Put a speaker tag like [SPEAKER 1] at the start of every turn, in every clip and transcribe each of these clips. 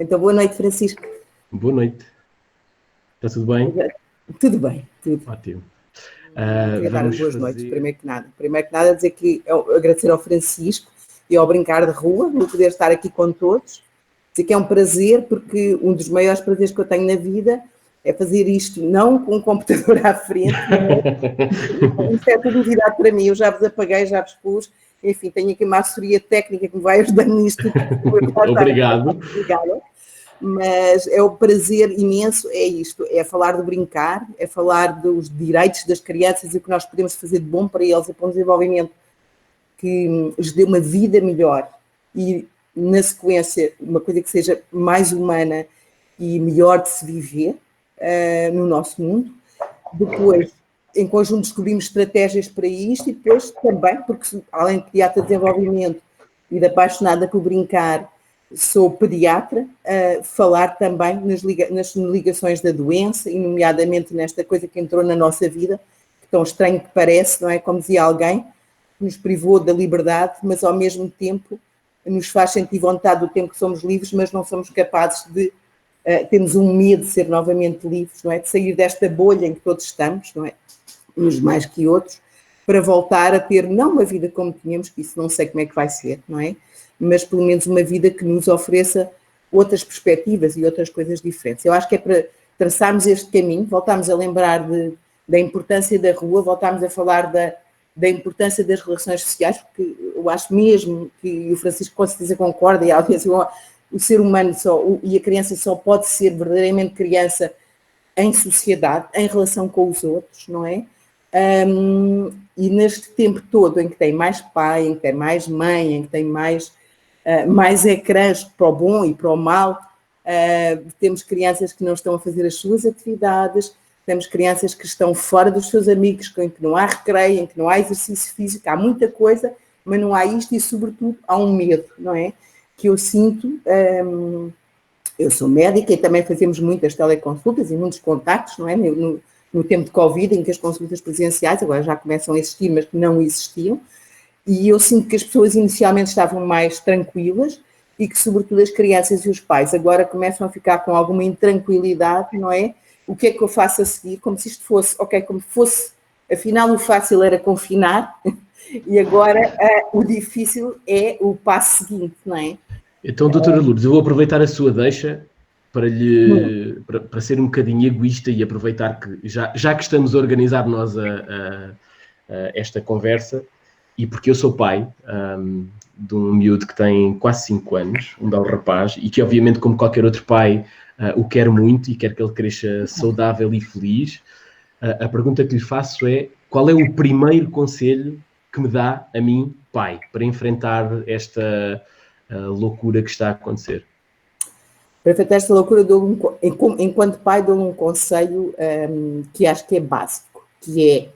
[SPEAKER 1] Então, boa noite, Francisco.
[SPEAKER 2] Boa noite. Está tudo bem?
[SPEAKER 1] Tudo bem, tudo.
[SPEAKER 2] Ótimo.
[SPEAKER 1] Queria dar boas noites, primeiro que nada. Primeiro que nada, dizer que agradecer ao Francisco e ao Brincar de Rua, por poder estar aqui com todos. Dizer que é um prazer, porque um dos maiores prazeres que eu tenho na vida é fazer isto, não com um computador à frente, mas isso é tudo novidade para mim. Eu já vos apaguei, já vos pus. Enfim, tenho aqui uma assessoria técnica que me vai ajudar nisto.
[SPEAKER 2] Obrigado.
[SPEAKER 1] Obrigada. Mas é um prazer imenso, é isto, é falar de brincar, é falar dos direitos das crianças e o que nós podemos fazer de bom para eles e para um desenvolvimento que lhes dê uma vida melhor e, na sequência, uma coisa que seja mais humana e melhor de se viver no nosso mundo. Depois, em conjunto, descobrimos estratégias para isto e depois também, porque além de pediatra de desenvolvimento e de apaixonada por brincar, sou pediatra, falar também nas ligações da doença, e nomeadamente nesta coisa que entrou na nossa vida, que tão estranho que parece, não é? Como dizia alguém, que nos privou da liberdade, mas ao mesmo tempo nos faz sentir vontade do tempo que somos livres, mas não somos capazes de... temos um medo de ser novamente livres, não é? De sair desta bolha em que todos estamos, não é? Uns mais que outros, para voltar a ter, não uma vida como tínhamos, que isso não sei como é que vai ser, não é? Mas pelo menos uma vida que nos ofereça outras perspectivas e outras coisas diferentes. Eu acho que é para traçarmos este caminho, voltarmos a lembrar da importância da rua, voltarmos a falar da importância das relações sociais, porque eu acho mesmo que o Francisco com certeza concorda, e a audiência, o ser humano e a criança só pode ser verdadeiramente criança em sociedade, em relação com os outros, não é? E neste tempo todo em que tem mais pai, em que tem mais mãe, em que tem mais ecrãs para o bom e para o mal, temos crianças que não estão a fazer as suas atividades, temos crianças que estão fora dos seus amigos, em que não há recreio, em que não há exercício físico, há muita coisa, mas não há isto e, sobretudo, há um medo, não é? Que eu sinto... eu sou médica e também fazemos muitas teleconsultas e muitos contactos, não é? No tempo de Covid, em que as consultas presenciais agora já começam a existir, mas que não existiam, e eu sinto que as pessoas inicialmente estavam mais tranquilas e que, sobretudo, as crianças e os pais agora começam a ficar com alguma intranquilidade, não é? O que é que eu faço a seguir? Como se isto fosse, ok, como fosse, afinal o fácil era confinar e agora o difícil é o passo seguinte, não é?
[SPEAKER 2] Então, doutora Lourdes, eu vou aproveitar a sua deixa para ser um bocadinho egoísta e aproveitar que, já que estamos a organizar nós esta conversa, e porque eu sou pai de um miúdo que tem quase 5 anos, um belo rapaz, e que obviamente, como qualquer outro pai, o quer muito e quer que ele cresça saudável e feliz, a pergunta que lhe faço é: qual é o primeiro conselho que me dá a mim, pai, para enfrentar esta loucura que está a acontecer?
[SPEAKER 1] Para enfrentar esta loucura, enquanto pai, dou-lhe um conselho que acho que é básico, que é: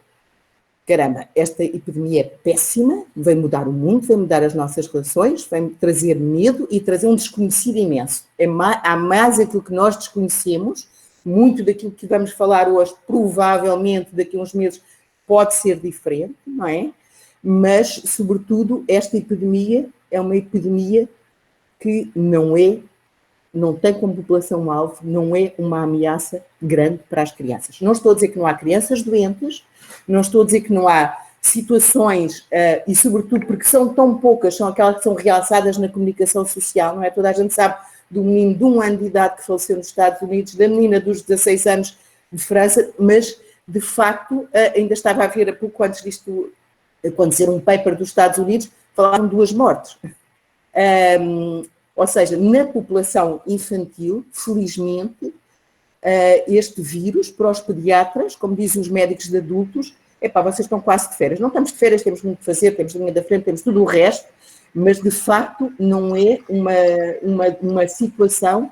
[SPEAKER 1] caramba, esta epidemia é péssima, vai mudar o mundo, vai mudar as nossas relações, vai trazer medo e trazer um desconhecido imenso. Há mais aquilo que nós desconhecemos, muito daquilo que vamos falar hoje, provavelmente daqui a uns meses pode ser diferente, não é? Mas, sobretudo, esta epidemia é uma epidemia que não tem como população-alvo, não é uma ameaça grande para as crianças. Não estou a dizer que não há crianças doentes, não estou a dizer que não há situações, e sobretudo porque são tão poucas, são aquelas que são realçadas na comunicação social, não é? Toda a gente sabe do menino de 1 ano de idade que faleceu nos Estados Unidos, da menina dos 16 anos de França, mas, de facto, ainda estava a ver há pouco antes disto acontecer um paper dos Estados Unidos, falaram de 2 mortes. Ou seja, na população infantil, felizmente, este vírus, para os pediatras, como dizem os médicos de adultos, vocês estão quase de férias. Não estamos de férias, temos muito que fazer, temos linha da frente, temos tudo o resto, mas, de facto, não é uma situação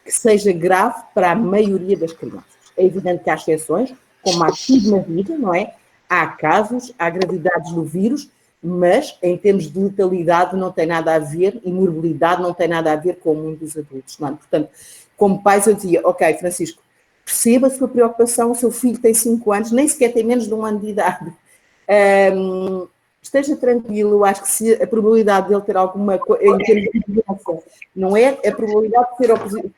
[SPEAKER 1] que seja grave para a maioria das crianças. É evidente que há exceções, como há tudo na vida, não é? Há casos, há gravidades do vírus, mas em termos de letalidade não tem nada a ver, e morbilidade não tem nada a ver com o mundo dos adultos, não é? Portanto, como pais eu dizia, ok, Francisco, perceba a sua preocupação, o seu filho tem 5 anos, nem sequer tem menos de 1 ano de idade. Esteja tranquilo, eu acho que se a probabilidade dele ter alguma coisa, em termos de doença, não é a probabilidade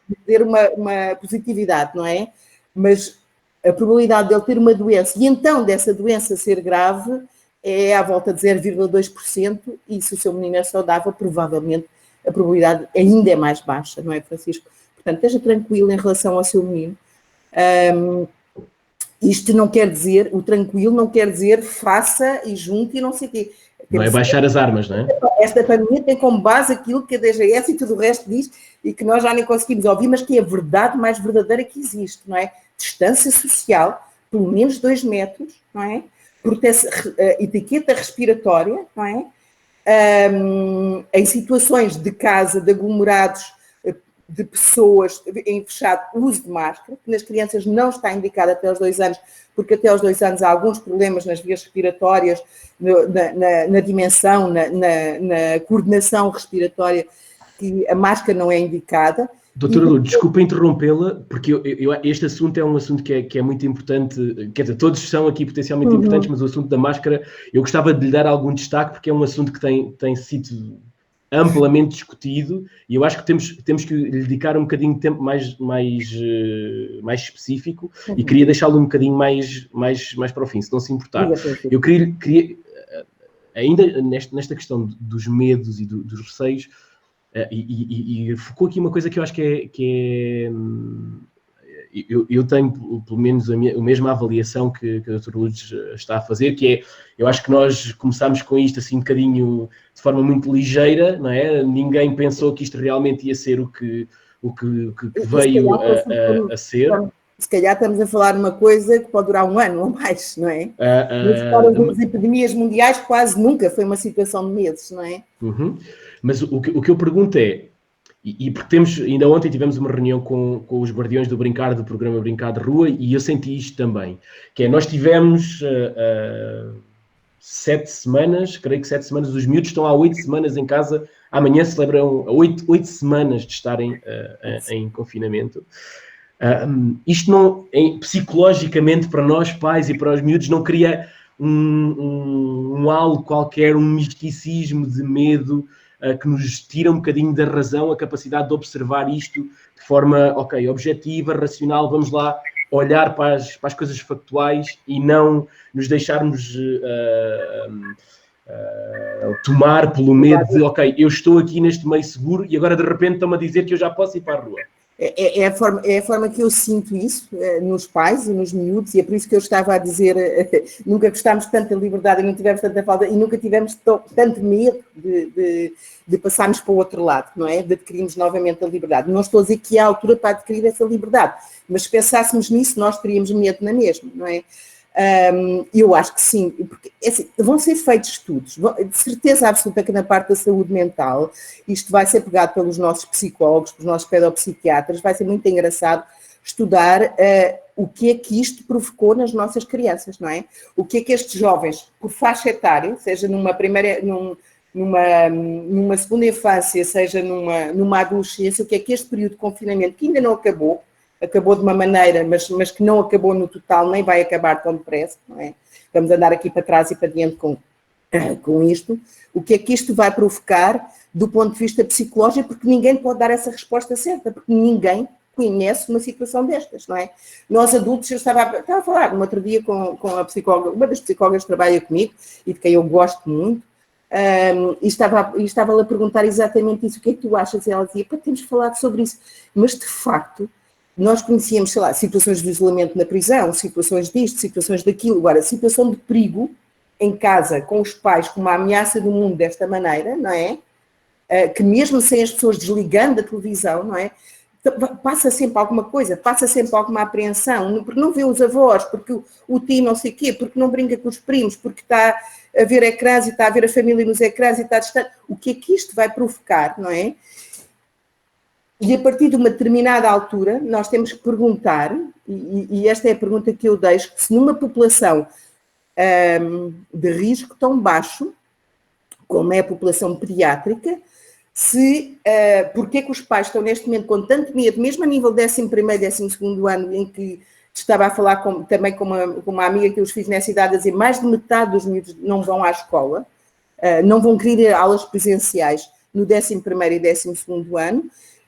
[SPEAKER 1] de ter uma positividade, não é? Mas a probabilidade dele ter uma doença, e então dessa doença ser grave, é à volta de 0,2%, e se o seu menino é saudável, provavelmente a probabilidade ainda é mais baixa, não é, Francisco? Portanto, esteja tranquilo em relação ao seu menino. Isto não quer dizer, o tranquilo não quer dizer faça e junte e não sei o quê.
[SPEAKER 2] Não é baixar as armas, não é?
[SPEAKER 1] Esta pandemia tem como base aquilo que a DGS e tudo o resto diz e que nós já nem conseguimos ouvir, mas que é a verdade mais verdadeira que existe, não é? Distância social, pelo menos 2 metros, não é? Etiqueta respiratória, não é? Em situações de casa, de aglomerados, de pessoas em fechado, uso de máscara, que nas crianças não está indicado até aos 2 anos, porque até aos 2 anos há alguns problemas nas vias respiratórias, na dimensão, na coordenação respiratória, que a máscara não é indicada.
[SPEAKER 2] Doutora Lourdes, desculpa interrompê-la, porque este assunto é um assunto que é muito importante, quer dizer, todos são aqui potencialmente importantes, mas o assunto da máscara, eu gostava de lhe dar algum destaque, porque é um assunto que tem sido amplamente discutido, e eu acho que temos que lhe dedicar um bocadinho de tempo mais específico, e queria deixá-lo um bocadinho mais para o fim, se não se importar. Eu queria ainda nesta questão dos medos e dos receios, e focou aqui uma coisa que eu acho que eu tenho pelo menos a mesma avaliação que a doutora Lourdes está a fazer, que é, eu acho que nós começámos com isto assim um bocadinho de forma muito ligeira, não é? Ninguém pensou que isto realmente ia ser o que veio a ser.
[SPEAKER 1] Se calhar estamos a falar de uma coisa que pode durar 1 ano ou mais, não é? Nas histórias das epidemias mundiais quase nunca foi uma situação de meses, não é?
[SPEAKER 2] Mas o que eu pergunto é, e porque ainda ontem tivemos uma reunião com os guardiões do Brincar, do programa Brincar de Rua, e eu senti isto também, que é, nós tivemos 7 semanas, creio que 7 semanas, os miúdos estão há 8 semanas em casa, amanhã celebram 8 semanas de estarem em confinamento. Isto não, psicologicamente para nós pais e para os miúdos não cria um halo qualquer, um misticismo de medo que nos tira um bocadinho da razão, a capacidade de observar isto de forma, objetiva, racional, vamos lá olhar para as coisas factuais e não nos deixarmos tomar pelo medo de, eu estou aqui neste meio seguro e agora de repente estão-me a dizer que eu já posso ir para a rua.
[SPEAKER 1] É a forma que eu sinto isso nos pais e nos miúdos, e é por isso que eu estava a dizer, nunca gostámos tanto da liberdade e não tivemos tanta falta, e nunca tivemos tanto medo de passarmos para o outro lado, não é? De adquirirmos novamente a liberdade. Não estou a dizer que há altura para adquirir essa liberdade, mas se pensássemos nisso, nós teríamos medo na mesma, não é? Eu acho que sim, porque assim, vão ser feitos estudos, de certeza absoluta que na parte da saúde mental, isto vai ser pegado pelos nossos psicólogos, pelos nossos pedopsiquiatras, vai ser muito engraçado estudar o que é que isto provocou nas nossas crianças, não é? O que é que estes jovens, por faixa etária, seja numa segunda infância, seja numa adolescência, o que é que este período de confinamento, que ainda não acabou de uma maneira, mas que não acabou no total, nem vai acabar tão depressa, não é? Vamos andar aqui para trás e para diante com isto. O que é que isto vai provocar do ponto de vista psicológico, porque ninguém pode dar essa resposta certa, porque ninguém conhece uma situação destas, não é? Nós adultos, eu estava a falar no outro dia com a psicóloga, uma das psicólogas que trabalha comigo e de quem eu gosto muito, e estava-lhe a perguntar exatamente isso, o que é que tu achas? E ela dizia, temos falado sobre isso, mas de facto nós conhecíamos, sei lá, situações de isolamento na prisão, situações disto, situações daquilo. Agora, situação de perigo em casa, com os pais, com uma ameaça do mundo desta maneira, não é? Que mesmo sem as pessoas desligando a televisão, não é? Passa sempre alguma coisa, passa sempre alguma apreensão, porque não vê os avós, porque o tio não sei o quê, porque não brinca com os primos, porque está a ver ecrãs e está a ver a família nos ecrãs e está distante. O que é que isto vai provocar, não é? E a partir de uma determinada altura, nós temos que perguntar, e esta é a pergunta que eu deixo, se numa população de risco tão baixo, como é a população pediátrica, Porque é que os pais estão neste momento com tanto medo, mesmo a nível 11º, 12º ano, em que estava a falar também com uma amiga que eu os fiz nessa idade, a dizer mais de metade dos miúdos não vão à escola, não vão querer ir a aulas presenciais no 11º e 12º ano,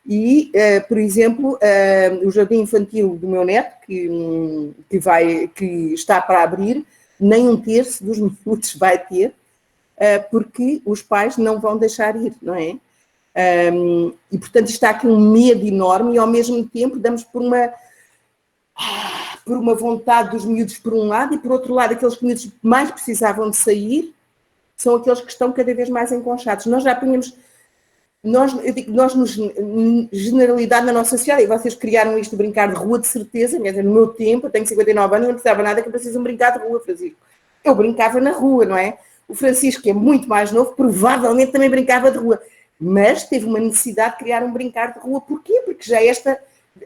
[SPEAKER 1] e, por exemplo, o jardim infantil do meu neto, que está para abrir, nem 1/3 dos miúdos vai ter, porque os pais não vão deixar ir, não é? E, portanto, está aqui um medo enorme e, ao mesmo tempo, damos por uma vontade dos miúdos por um lado e, por outro lado, aqueles que miúdos mais precisavam de sair são aqueles que estão cada vez mais enconchados. Nós já apanhamos, nós, generalidade na nossa sociedade, e vocês criaram isto de brincar de rua de certeza, mesmo no meu tempo, eu tenho 59 anos, não precisava nada que eu preciso brincar de rua, Francisco. Eu brincava na rua, não é? O Francisco, que é muito mais novo, provavelmente também brincava de rua, mas teve uma necessidade de criar um brincar de rua. Porquê? Porque já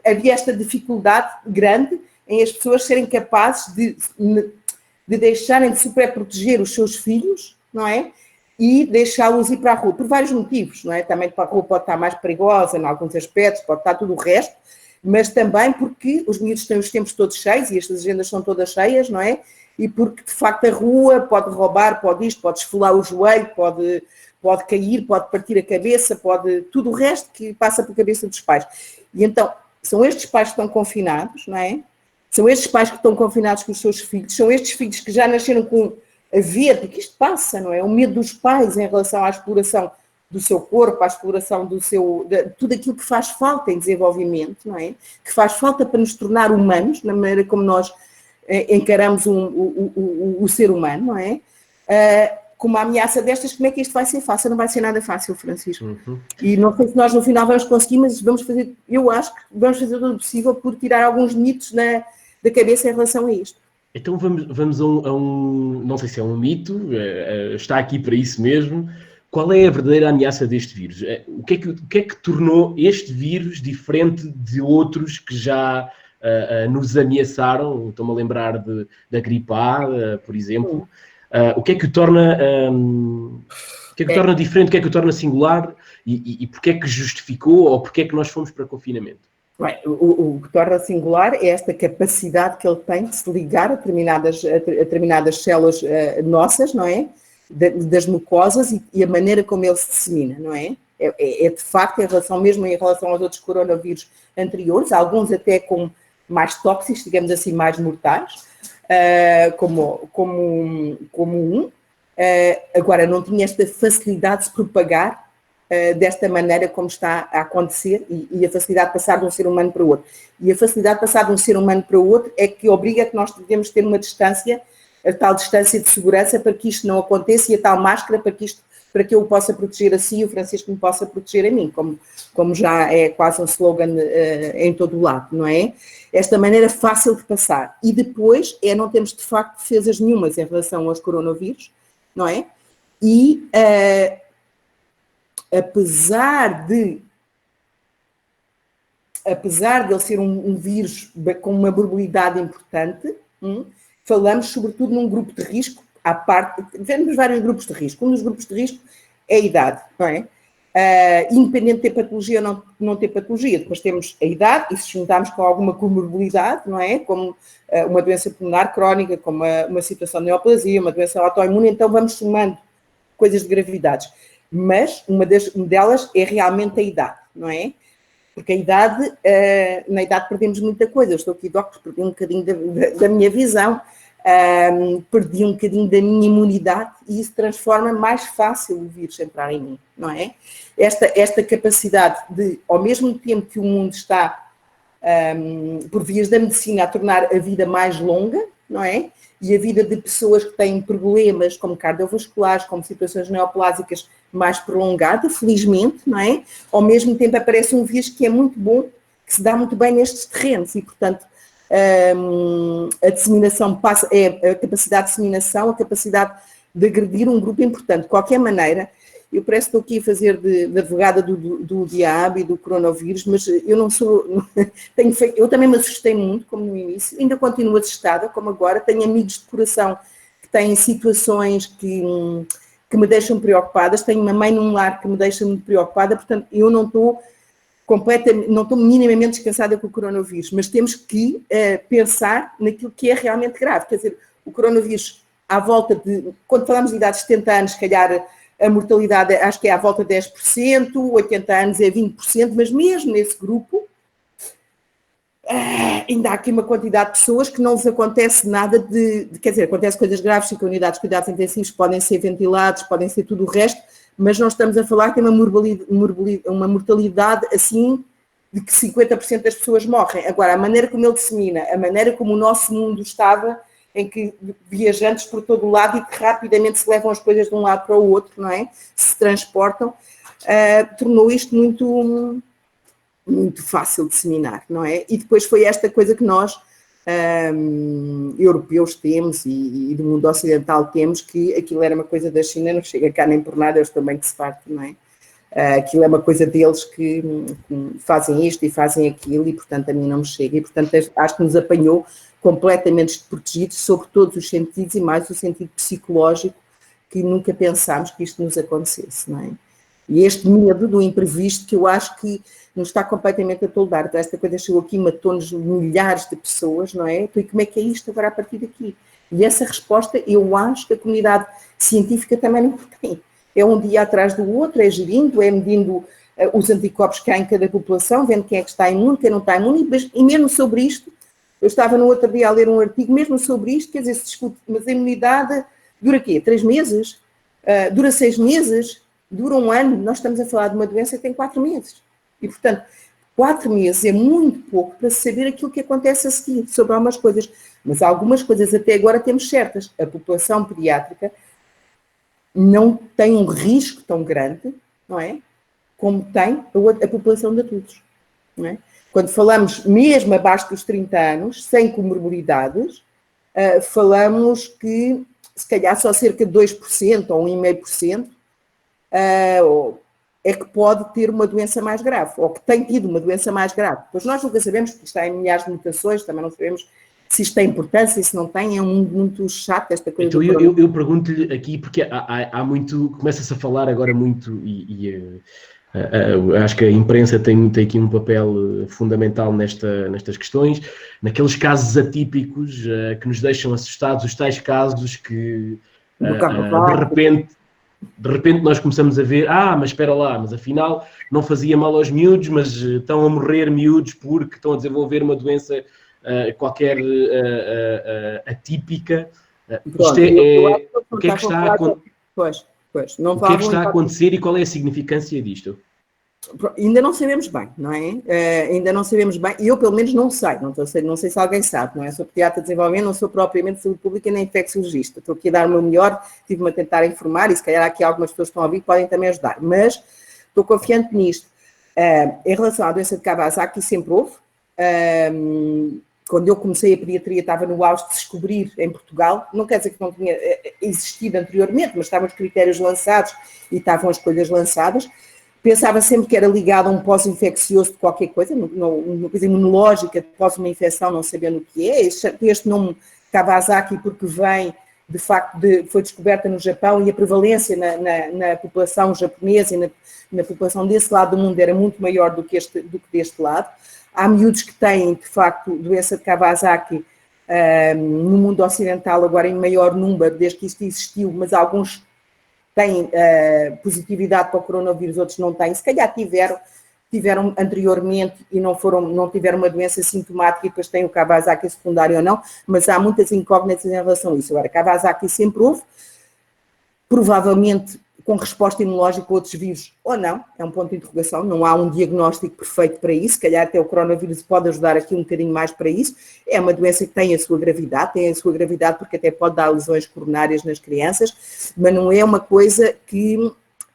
[SPEAKER 1] havia esta dificuldade grande em as pessoas serem capazes de deixarem de superproteger os seus filhos, não é? E deixá-los ir para a rua, por vários motivos, não é? Também para a rua pode estar mais perigosa em alguns aspectos, pode estar tudo o resto, mas também porque os miúdos têm os tempos todos cheios e estas agendas são todas cheias, não é? E porque, de facto, a rua pode roubar, pode esfolar o joelho, pode cair, pode partir a cabeça, tudo o resto que passa pela cabeça dos pais. E então, são estes pais que estão confinados, não é? São estes pais que estão confinados com os seus filhos, são estes filhos que já nasceram com a ver, porque isto passa, não é? O medo dos pais em relação à exploração do seu corpo, à exploração de tudo aquilo que faz falta em desenvolvimento, não é? Que faz falta para nos tornar humanos, na maneira como nós encaramos o ser humano, não é? Com uma ameaça destas, como é que isto vai ser fácil? Não vai ser nada fácil, Francisco.
[SPEAKER 2] Uhum.
[SPEAKER 1] E não sei se nós no final vamos conseguir, mas eu acho que vamos fazer tudo o possível por tirar alguns mitos da cabeça em relação a isto.
[SPEAKER 2] Então vamos a um, não sei se é um mito, está aqui para isso mesmo. Qual é a verdadeira ameaça deste vírus? O que é que tornou este vírus diferente de outros que já nos ameaçaram? Estou-me a lembrar da gripe A, por exemplo. O que é que o torna diferente, o que é que o torna singular e porque é que justificou ou porque é que nós fomos para confinamento?
[SPEAKER 1] Bem, o que torna singular é esta capacidade que ele tem de se ligar a determinadas células nossas, não é? Das mucosas e a maneira como ele se dissemina, não é? É de facto mesmo em relação aos outros coronavírus anteriores, alguns até com mais tóxicos, digamos assim, mais mortais, como agora não tinha esta facilidade de se propagar desta maneira como está a acontecer e a facilidade de passar de um ser humano para o outro. E a facilidade de passar de um ser humano para o outro é que obriga a que nós devemos ter uma distância, a tal distância de segurança para que isto não aconteça e a tal máscara para que eu o possa proteger a si e o Francisco me possa proteger a mim, como já é quase um slogan em todo o lado, não é? Esta maneira fácil de passar. E depois não temos de facto defesas nenhumas em relação aos coronavírus, não é? E apesar de ele ser um vírus com uma probabilidade importante, falamos sobretudo num grupo de risco, temos vários grupos de risco. Um dos grupos de risco é a idade, não é? Independente de ter patologia ou não ter patologia. Depois temos a idade e se juntarmos com alguma comorbilidade, não é? Como uma doença pulmonar crónica, como uma situação de neoplasia, uma doença autoimune, então vamos somando coisas de gravidades. Mas uma delas é realmente a idade, não é? Porque a idade, na idade perdemos muita coisa. Eu estou aqui, doctor, perdi um bocadinho da minha visão, perdi um bocadinho da minha imunidade e isso transforma mais fácil o vírus entrar em mim, não é? Esta capacidade de, ao mesmo tempo que o mundo está, por vias da medicina, a tornar a vida mais longa, não é? E a vida de pessoas que têm problemas como cardiovasculares, como situações neoplásicas mais prolongada, felizmente, não é? Ao mesmo tempo aparece um vírus que é muito bom, que se dá muito bem nestes terrenos e, portanto, a disseminação passa, a capacidade de disseminação, a capacidade de agredir um grupo importante. De qualquer maneira, eu parece que estou aqui a fazer de advogada do diabo e do coronavírus, mas eu não sou... eu também me assustei muito, como no início, ainda continuo assustada, como agora, tenho amigos de coração que têm situações que que me deixam preocupadas, tenho uma mãe num lar que me deixa muito preocupada, portanto, eu não estou minimamente descansada com o coronavírus, mas temos que pensar naquilo que é realmente grave. Quer dizer, o coronavírus, à volta de, quando falamos de idade de 70 anos, se calhar a mortalidade acho que é à volta de 10%, 80 anos é 20%, mas mesmo nesse grupo, ainda há aqui uma quantidade de pessoas que não lhes acontece nada quer dizer, acontece coisas graves, ficam unidades de cuidados intensivos, podem ser ventilados, podem ser tudo o resto, mas nós estamos a falar que tem uma mortalidade assim de que 50% das pessoas morrem. Agora, a maneira como ele dissemina, a maneira como o nosso mundo estava, em que viajantes por todo o lado e que rapidamente se levam as coisas de um lado para o outro, não é? Se transportam, tornou isto muito fácil de disseminar, não é? E depois foi esta coisa que nós, europeus, temos e do mundo ocidental temos, que aquilo era uma coisa da China, não chega cá nem por nada, eles também que se partem, não é? Aquilo é uma coisa deles que fazem isto e fazem aquilo e, portanto, a mim não me chega. E, portanto, acho que nos apanhou completamente desprotegidos sobre todos os sentidos e mais o sentido psicológico, que nunca pensámos que isto nos acontecesse, não é? E este medo do imprevisto que eu acho que nos está completamente a toldar. Então, esta coisa chegou aqui, matou-nos milhares de pessoas, não é? Então, e como é que é isto agora a partir daqui? E essa resposta eu acho que a comunidade científica também não tem. É um dia atrás do outro, é gerindo, é medindo os anticorpos que há em cada população, vendo quem é que está imune, quem não está imune, e mesmo sobre isto, eu estava no outro dia a ler um artigo, mesmo sobre isto, quer dizer, se discute, mas a imunidade dura quê? 3 meses? Dura 6 meses? Dura 1 ano? Nós estamos a falar de uma doença que tem 4 meses. E, portanto, 4 meses é muito pouco para saber aquilo que acontece a seguir sobre algumas coisas. Mas algumas coisas até agora temos certas. A população pediátrica não tem um risco tão grande, não é? Como tem a população de adultos, não é? Quando falamos mesmo abaixo dos 30 anos, sem comorbilidades, falamos que se calhar só cerca de 2% ou 1,5% é que pode ter uma doença mais grave, ou que tem tido uma doença mais grave. Pois nós nunca sabemos, porque está em milhares de mutações, também não sabemos se isto tem importância e se não tem, é um mundo muito chato esta coisa.
[SPEAKER 2] Então eu pergunto-lhe aqui, porque há muito, começa-se a falar agora muito, acho que a imprensa tem aqui um papel fundamental nestas questões, naqueles casos atípicos que nos deixam assustados, os tais casos que de repente nós começamos a ver, mas espera lá, mas afinal não fazia mal aos miúdos, mas estão a morrer miúdos porque estão a desenvolver uma doença qualquer atípica.
[SPEAKER 1] Pronto,
[SPEAKER 2] o que é que está a acontecer e qual é a significância disto?
[SPEAKER 1] Ainda não sabemos bem, não é? Ainda não sabemos bem, e eu pelo menos não sei, não sei se alguém sabe, não é? Sou pediatra de desenvolvimento, não sou propriamente de saúde pública nem infecciologista, estou aqui a dar o meu melhor, estive-me a tentar informar e se calhar aqui algumas pessoas que estão a ouvir podem também ajudar, mas estou confiante nisto. Em relação à doença de Kawasaki sempre houve, quando eu comecei a pediatria estava no auge de descobrir em Portugal, não quer dizer que não tinha existido anteriormente, mas estavam os critérios lançados e estavam as coisas lançadas. Pensava sempre que era ligado a um pós-infeccioso de qualquer coisa, uma coisa imunológica, pós uma infecção, não sabendo o que é. Este nome Kawasaki, porque vem, de facto, foi descoberta no Japão e a prevalência na população japonesa e na população desse lado do mundo era muito maior do que deste lado. Há miúdos que têm, de facto, doença de Kawasaki no mundo ocidental, agora em maior número, desde que isto existiu, mas alguns têm positividade para o coronavírus, outros não têm, se calhar tiveram anteriormente e não tiveram uma doença sintomática e depois têm o Kawasaki secundário ou não, mas há muitas incógnitas em relação a isso. Agora, Kawasaki sempre houve, provavelmente com resposta imunológica a outros vírus ou não, é um ponto de interrogação, não há um diagnóstico perfeito para isso, se calhar até o coronavírus pode ajudar aqui um bocadinho mais para isso, é uma doença que tem a sua gravidade porque até pode dar lesões coronárias nas crianças, mas não é uma coisa que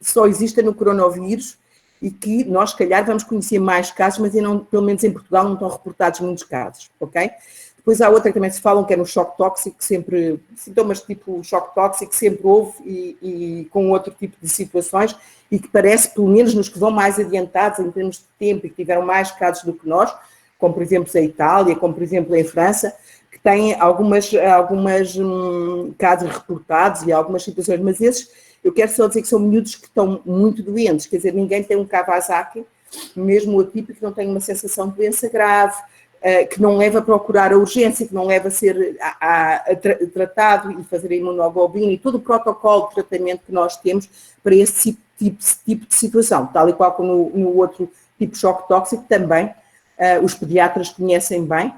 [SPEAKER 1] só exista no coronavírus e que nós, se calhar, vamos conhecer mais casos, mas pelo menos em Portugal não estão reportados muitos casos, ok? Depois há outra que também se falam, que é no choque tóxico, sempre, sintomas tipo choque tóxico, sempre houve e com outro tipo de situações e que parece, pelo menos nos que vão mais adiantados em termos de tempo e que tiveram mais casos do que nós, como por exemplo a Itália, como por exemplo em França, que têm algumas casos reportados e algumas situações, mas esses Eu quero só dizer que são miúdos que estão muito doentes, quer dizer, ninguém tem um Kawasaki, mesmo o atípico, que não tem uma sensação de doença grave, que não leva a procurar a urgência, que não leva a ser tratado e fazer a imunoglobulina e todo o protocolo de tratamento que nós temos para esse tipo de situação, tal e qual como no outro tipo de choque tóxico também, os pediatras conhecem bem,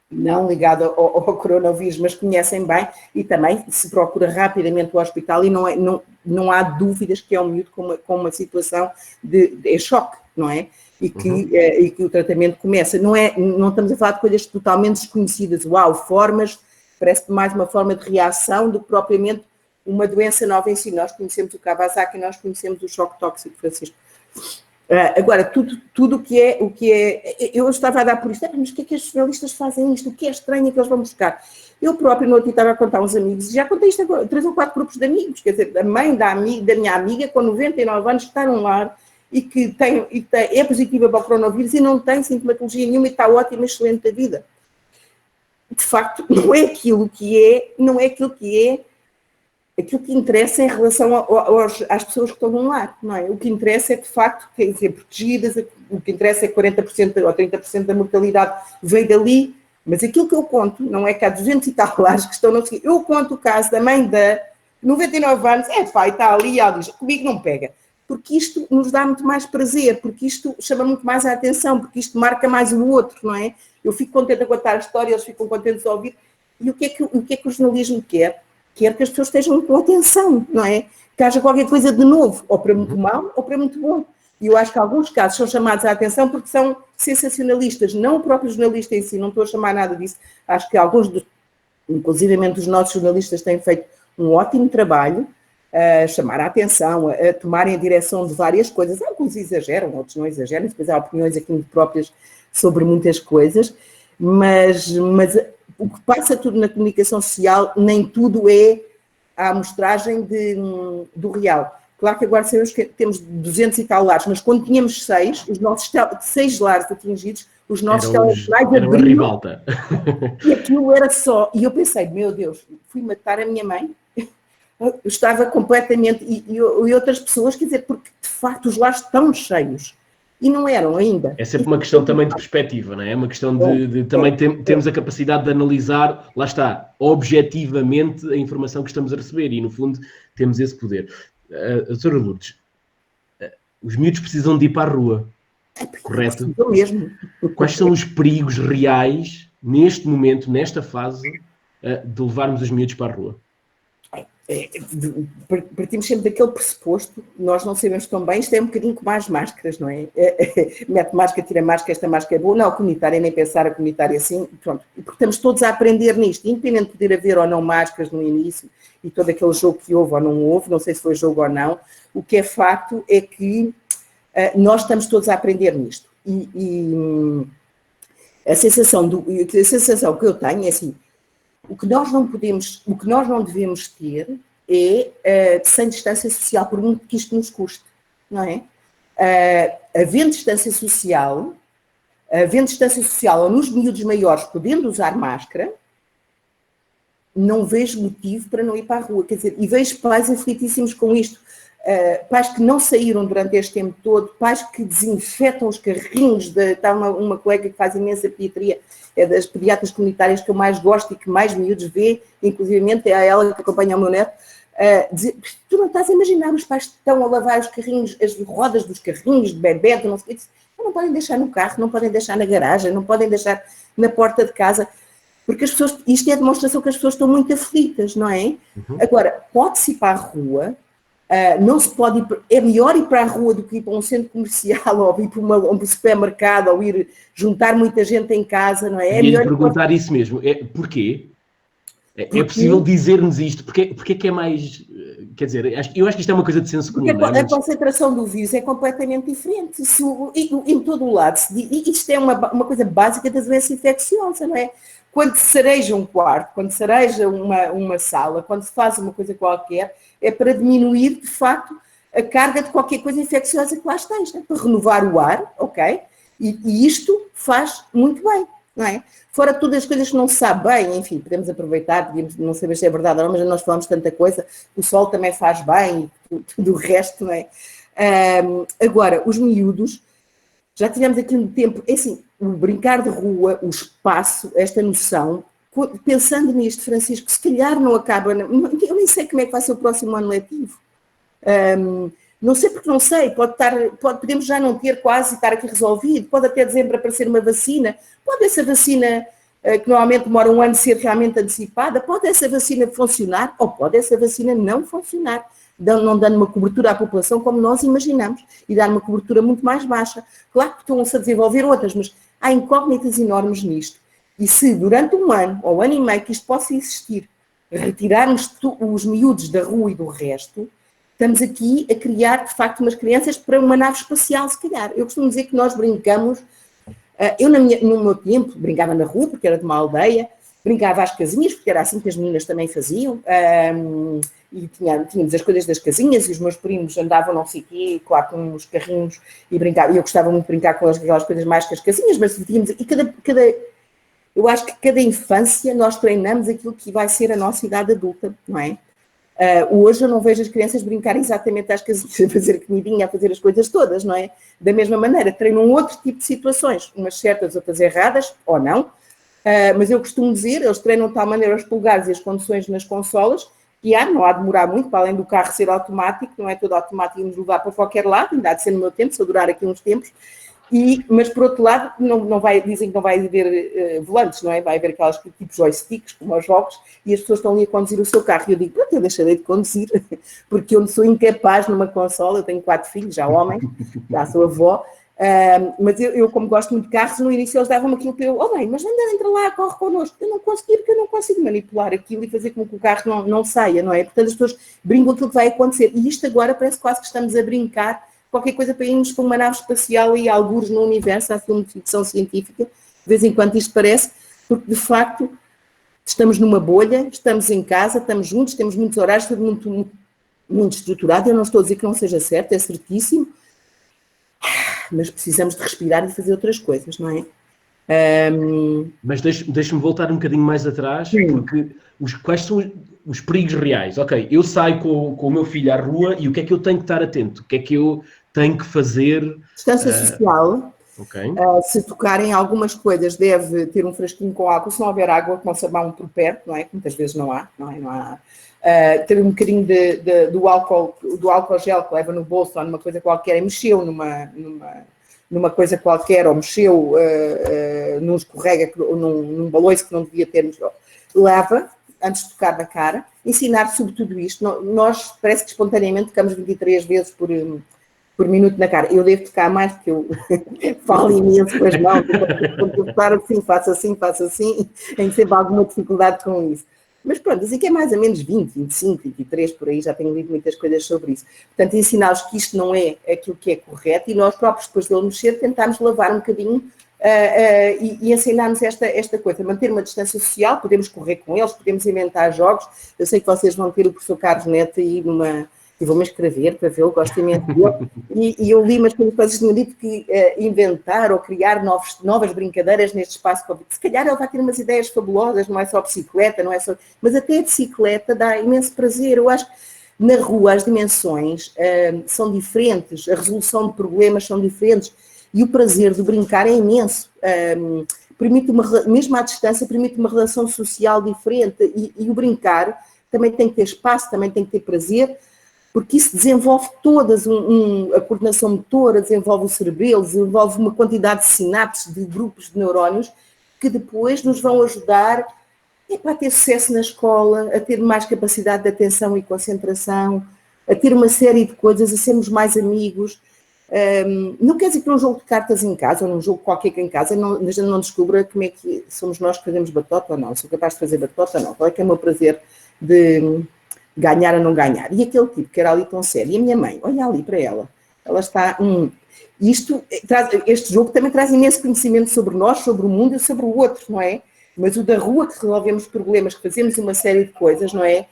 [SPEAKER 1] não ligado ao coronavírus, mas conhecem bem, e também se procura rapidamente o hospital e não há dúvidas que é um miúdo com uma situação de choque, não é? E que o tratamento começa. Não estamos a falar de coisas totalmente desconhecidas. Uau, parece mais uma forma de reação do que propriamente uma doença nova em si. Nós conhecemos o Kawasaki, nós conhecemos o choque tóxico, Francisco. Agora, tudo o que é... Eu estava a dar por isto, mas o que é que os jornalistas fazem isto? O que é estranho é que eles vão buscar? Eu próprio, no outro dia, estava a contar aos amigos, e já contei isto agora, 3 ou 4 grupos de amigos, quer dizer, a mãe da minha amiga, com 99 anos, está num lar e que é positiva para o coronavírus e não tem sintomatologia nenhuma e está ótima, excelente da vida. De facto, não é aquilo que é aquilo que interessa em relação às pessoas que estão no lar, não é? O que interessa é, de facto, quer dizer, protegidas, o que interessa é que 40% ou 30% da mortalidade veio dali, mas aquilo que eu conto, não é que há 200 e tal lares que estão no seguinte, eu conto o caso da mãe de 99 anos, pai, está ali, e ela diz, comigo não pega, porque isto nos dá muito mais prazer, porque isto chama muito mais a atenção, porque isto marca mais o outro, não é? Eu fico contente a contar a história, eles ficam contentes a ouvir, e o que é que o jornalismo quer? Quer que as pessoas estejam com atenção, não é? Que haja qualquer coisa de novo, ou para muito mal, ou para muito bom. E eu acho que alguns casos são chamados à atenção porque são sensacionalistas, não o próprio jornalista em si, não estou a chamar nada disso. Acho que inclusivamente os nossos jornalistas têm feito um ótimo trabalho a chamar a atenção, a tomarem a direção de várias coisas. Alguns exageram, outros não exageram, depois há opiniões aqui muito próprias sobre muitas coisas, mas o que passa tudo na comunicação social, nem tudo é a amostragem do real. Claro que agora sabemos que temos 200 e tal lares, mas quando tínhamos 6, os nossos 6 lares atingidos, os nossos telejornais abriram, e aquilo era só. E eu pensei, meu Deus, fui matar a minha mãe? Eu estava completamente... E outras pessoas, quer dizer, porque de facto os lares estão cheios. E não eram ainda.
[SPEAKER 2] É sempre uma questão também de perspectiva, não é? É uma questão de também termos a capacidade de analisar, lá está, objetivamente a informação que estamos a receber e, no fundo, temos esse poder. Doutora Lourdes, os miúdos precisam de ir para a rua, correto?
[SPEAKER 1] Mesmo.
[SPEAKER 2] Quais são os perigos reais, neste momento, nesta fase, de levarmos os miúdos para a rua?
[SPEAKER 1] Partimos sempre daquele pressuposto, nós não sabemos tão bem, isto é um bocadinho como as máscaras, não é? Mete máscara, tira máscara, esta máscara é boa, não, a comunitária, nem pensar a comunitária assim, pronto. E porque estamos todos a aprender nisto, independente de poder haver ou não máscaras no início, e todo aquele jogo que houve ou não houve, não sei se foi jogo ou não, o que é facto é que nós estamos todos a aprender nisto. E a sensação que eu tenho é assim, o que nós não devemos ter é sem distância social, por muito que isto nos custe, não é? Havendo distância social, ou nos miúdos maiores podendo usar máscara, não vejo motivo para não ir para a rua, quer dizer, e vejo pais aflitíssimos com isto, pais que não saíram durante este tempo todo, pais que desinfetam os carrinhos, está uma colega que faz imensa pediatria, é das pediatras comunitárias que eu mais gosto e que mais miúdos vê, inclusivamente é ela que acompanha o meu neto, dizer, tu não estás a imaginar, os pais estão a lavar os carrinhos, as rodas dos carrinhos de bebê, não podem deixar no carro, não podem deixar na garagem, não podem deixar na porta de casa, porque as pessoas, isto é a demonstração que as pessoas estão muito aflitas, não é? Agora, pode-se ir para a rua, não se pode é melhor ir para a rua do que ir para um centro comercial ou ir para um supermercado ou ir juntar muita gente em casa, não é? É melhor
[SPEAKER 2] perguntar isso mesmo, porquê? É possível dizer-nos isto? Porque é que é mais... Quer dizer, eu acho que isto é uma coisa de senso comum.
[SPEAKER 1] Porque a concentração do vírus é completamente diferente. Em todo o lado, isto é uma coisa básica da doença infecciosa, não é? Quando se areja um quarto, quando se areja uma sala, quando se faz uma coisa qualquer, é para diminuir, de facto, a carga de qualquer coisa infecciosa que lá esteja, para renovar o ar, ok? E isto faz muito bem. não é? Fora todas as coisas que não se sabe bem, enfim, podemos aproveitar, podemos não saber se é verdade ou não, mas nós falamos tanta coisa, o sol também faz bem, e tudo o resto, não é? Agora, os miúdos, já tivemos aqui um tempo, é assim, o brincar de rua, o espaço, esta noção, pensando nisto, Francisco, se calhar não acaba, eu nem sei como é que vai ser o próximo ano letivo. Não sei porque não sei, podemos já não ter quase estar aqui resolvido, pode até dezembro aparecer uma vacina, pode essa vacina, que normalmente demora um ano, ser realmente antecipada, pode essa vacina funcionar ou pode essa vacina não funcionar, não dando uma cobertura à população como nós imaginamos e dar uma cobertura muito mais baixa. Claro que estão-se a desenvolver outras, mas há incógnitas enormes nisto. E se durante um ano ou ano e meio que isto possa existir, retirarmos os miúdos da rua e do resto, estamos aqui a criar, de facto, umas crianças para uma nave espacial, se calhar. Eu costumo dizer que nós brincamos, eu no meu tempo brincava na rua, porque era de uma aldeia, brincava às casinhas, porque era assim que as meninas também faziam, e tínhamos as coisas das casinhas, e os meus primos andavam não sei o quê, lá com os carrinhos, e brincavam, e eu gostava muito de brincar com aquelas coisas mais que as casinhas, mas tínhamos, e eu acho que cada infância nós treinamos aquilo que vai ser a nossa idade adulta, não é? Hoje eu não vejo as crianças brincarem exatamente às casinhas, a fazer comidinha, a fazer as coisas todas, não é? Da mesma maneira, treinam outro tipo de situações, umas certas, outras erradas, ou não, mas eu costumo dizer, eles treinam de tal maneira os polegares e as conduções nas consolas, que não há de demorar muito, para além do carro ser automático, não é todo automático e nos levar para qualquer lado, ainda há de ser no meu tempo, se eu durar aqui uns tempos, mas por outro lado, dizem que não vai haver volantes, não é? Vai haver aquelas tipos joysticks, como aos jogos, e as pessoas estão ali a conduzir o seu carro. E eu digo, pronto, eu deixarei de conduzir, porque eu sou incapaz numa consola, eu tenho 4 filhos, já homem, já sou avó, mas eu, como gosto muito de carros, no início eles davam-me aquilo para eu, bem, mas entra lá, corre connosco. Eu não consegui, porque eu não consigo manipular aquilo e fazer com que o carro não saia, não é? Portanto, as pessoas brincam aquilo que vai acontecer. E isto agora parece quase que estamos a brincar qualquer coisa para irmos para uma nave espacial e algures no universo, há filme de ficção científica, de vez em quando isto parece, porque de facto estamos numa bolha, estamos em casa, estamos juntos, temos muitos horários, tudo muito, muito estruturado. Eu não estou a dizer que não seja certo, é certíssimo, mas precisamos de respirar e de fazer outras coisas, não é?
[SPEAKER 2] Mas deixa-me voltar um bocadinho mais atrás, porque quais são os perigos reais? Ok, eu saio com o meu filho à rua e o que é que eu tenho que estar atento? O que é que eu tenho que fazer?
[SPEAKER 1] Distância social.
[SPEAKER 2] Okay.
[SPEAKER 1] Se tocarem algumas coisas, deve ter um frasquinho com água. Se não houver água, com sabão por perto, não é? Que muitas vezes não há, não é? Não há. Ter um bocadinho do álcool gel que leva no bolso ou numa coisa qualquer, e mexeu numa coisa qualquer, ou mexeu num escorrega, num baloiço que não devia ter, lava antes de tocar na cara, ensinar sobre tudo isto. Nós parece que espontaneamente tocamos 23 vezes por minuto na cara. Eu devo tocar mais, porque eu falo imenso com as mãos, quando eu tocar assim, faço assim, tenho sempre alguma dificuldade com isso. Mas pronto, dizem que é mais ou menos 20, 25, 23, por aí, já tenho lido muitas coisas sobre isso. Portanto, ensinar-los que isto não é aquilo que é correto, e nós próprios, depois dele mexer, tentámos lavar um bocadinho e ensinar-nos esta coisa, manter uma distância social, podemos correr com eles, podemos inventar jogos. Eu sei que vocês vão ter o professor Carlos Neto aí e vou-me escrever para vê-lo, gosto imenso dele, e eu li umas coisas que tinham dito que inventar ou criar novas brincadeiras neste espaço Covid. Se calhar ele vai ter umas ideias fabulosas, não é só bicicleta, não é só... Mas até a bicicleta dá imenso prazer. Eu acho que na rua as dimensões são diferentes, a resolução de problemas são diferentes, e o prazer de brincar é imenso. Permite mesmo à distância, permite uma relação social diferente, e o brincar também tem que ter espaço, também tem que ter prazer, porque isso desenvolve a coordenação motora, desenvolve o cerebelo, desenvolve uma quantidade de sinapses, de grupos de neurónios, que depois nos vão ajudar a ter sucesso na escola, a ter mais capacidade de atenção e concentração, a ter uma série de coisas, a sermos mais amigos. Não quer dizer que num jogo de cartas em casa, ou num jogo qualquer que em casa, a gente não descubra como é que somos nós que fazemos batota ou não, sou capaz de fazer batota ou não, qual é que é o meu prazer de ganhar ou não ganhar. E aquele tipo que era ali tão sério, e a minha mãe, olha ali para ela está... Este jogo também traz imenso conhecimento sobre nós, sobre o mundo e sobre o outro, não é? Mas o da rua, que resolvemos problemas, que fazemos uma série de coisas, não é?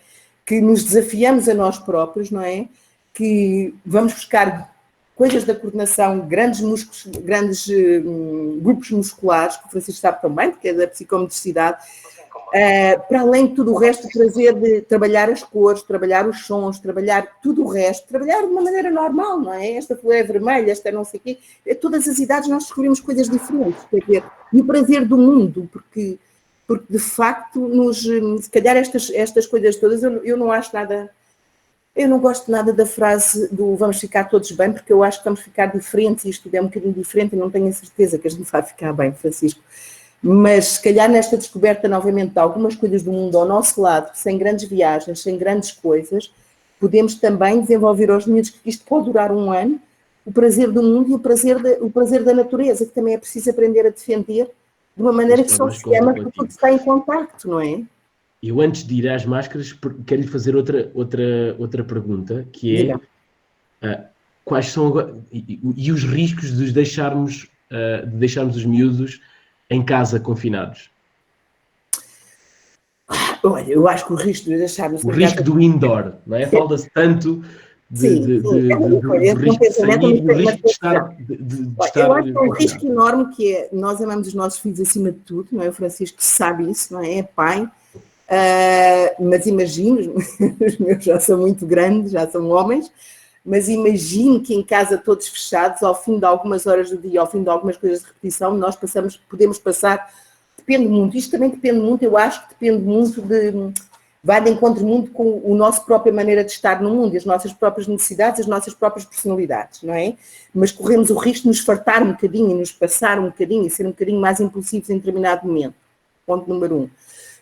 [SPEAKER 1] Que nos desafiamos a nós próprios, não é? Que vamos buscar coisas da coordenação, grandes músculos, grandes grupos musculares, que o Francisco sabe também, porque é da psicomotricidade, para além de tudo o resto, o prazer de trabalhar as cores, trabalhar os sons, trabalhar tudo o resto, trabalhar de uma maneira normal, não é? Esta flor é vermelha, esta não sei o quê. A todas as idades nós descobrimos coisas diferentes, quer dizer, e o prazer do mundo, porque de facto, se calhar estas coisas todas, eu não acho nada... Eu não gosto nada da frase do vamos ficar todos bem, porque eu acho que vamos ficar diferentes e isto é um bocadinho diferente e não tenho a certeza que a gente vai ficar bem, Francisco. Mas se calhar nesta descoberta novamente de algumas coisas do mundo ao nosso lado, sem grandes viagens, sem grandes coisas, podemos também desenvolver aos miúdos que isto pode durar um ano, o prazer do mundo e o prazer da natureza, que também é preciso aprender a defender de uma maneira que só se ama porque tudo está em contacto, não é?
[SPEAKER 2] Eu, antes de ir às máscaras, quero-lhe fazer outra pergunta, que é quais são agora, e os riscos de deixarmos os miúdos em casa confinados?
[SPEAKER 1] Olha, eu acho que o risco de deixarmos...
[SPEAKER 2] O risco do indoor, não é? Fala-se tanto do risco de sair e o risco de estar...
[SPEAKER 1] Eu acho que é um risco enorme, que é, nós amamos os nossos filhos acima de tudo, não é? O Francisco sabe isso, não é? É pai... mas imagino, os meus já são muito grandes, já são homens, mas imagino que em casa todos fechados, ao fim de algumas horas do dia, ao fim de algumas coisas de repetição, nós podemos passar, depende muito, isto também depende muito, eu acho que depende muito vai de encontro muito com a nossa própria maneira de estar no mundo, as nossas próprias necessidades, as nossas próprias personalidades, não é? Mas corremos o risco de nos fartar um bocadinho, e nos passar um bocadinho, e ser um bocadinho mais impulsivos em determinado momento. Ponto número 1.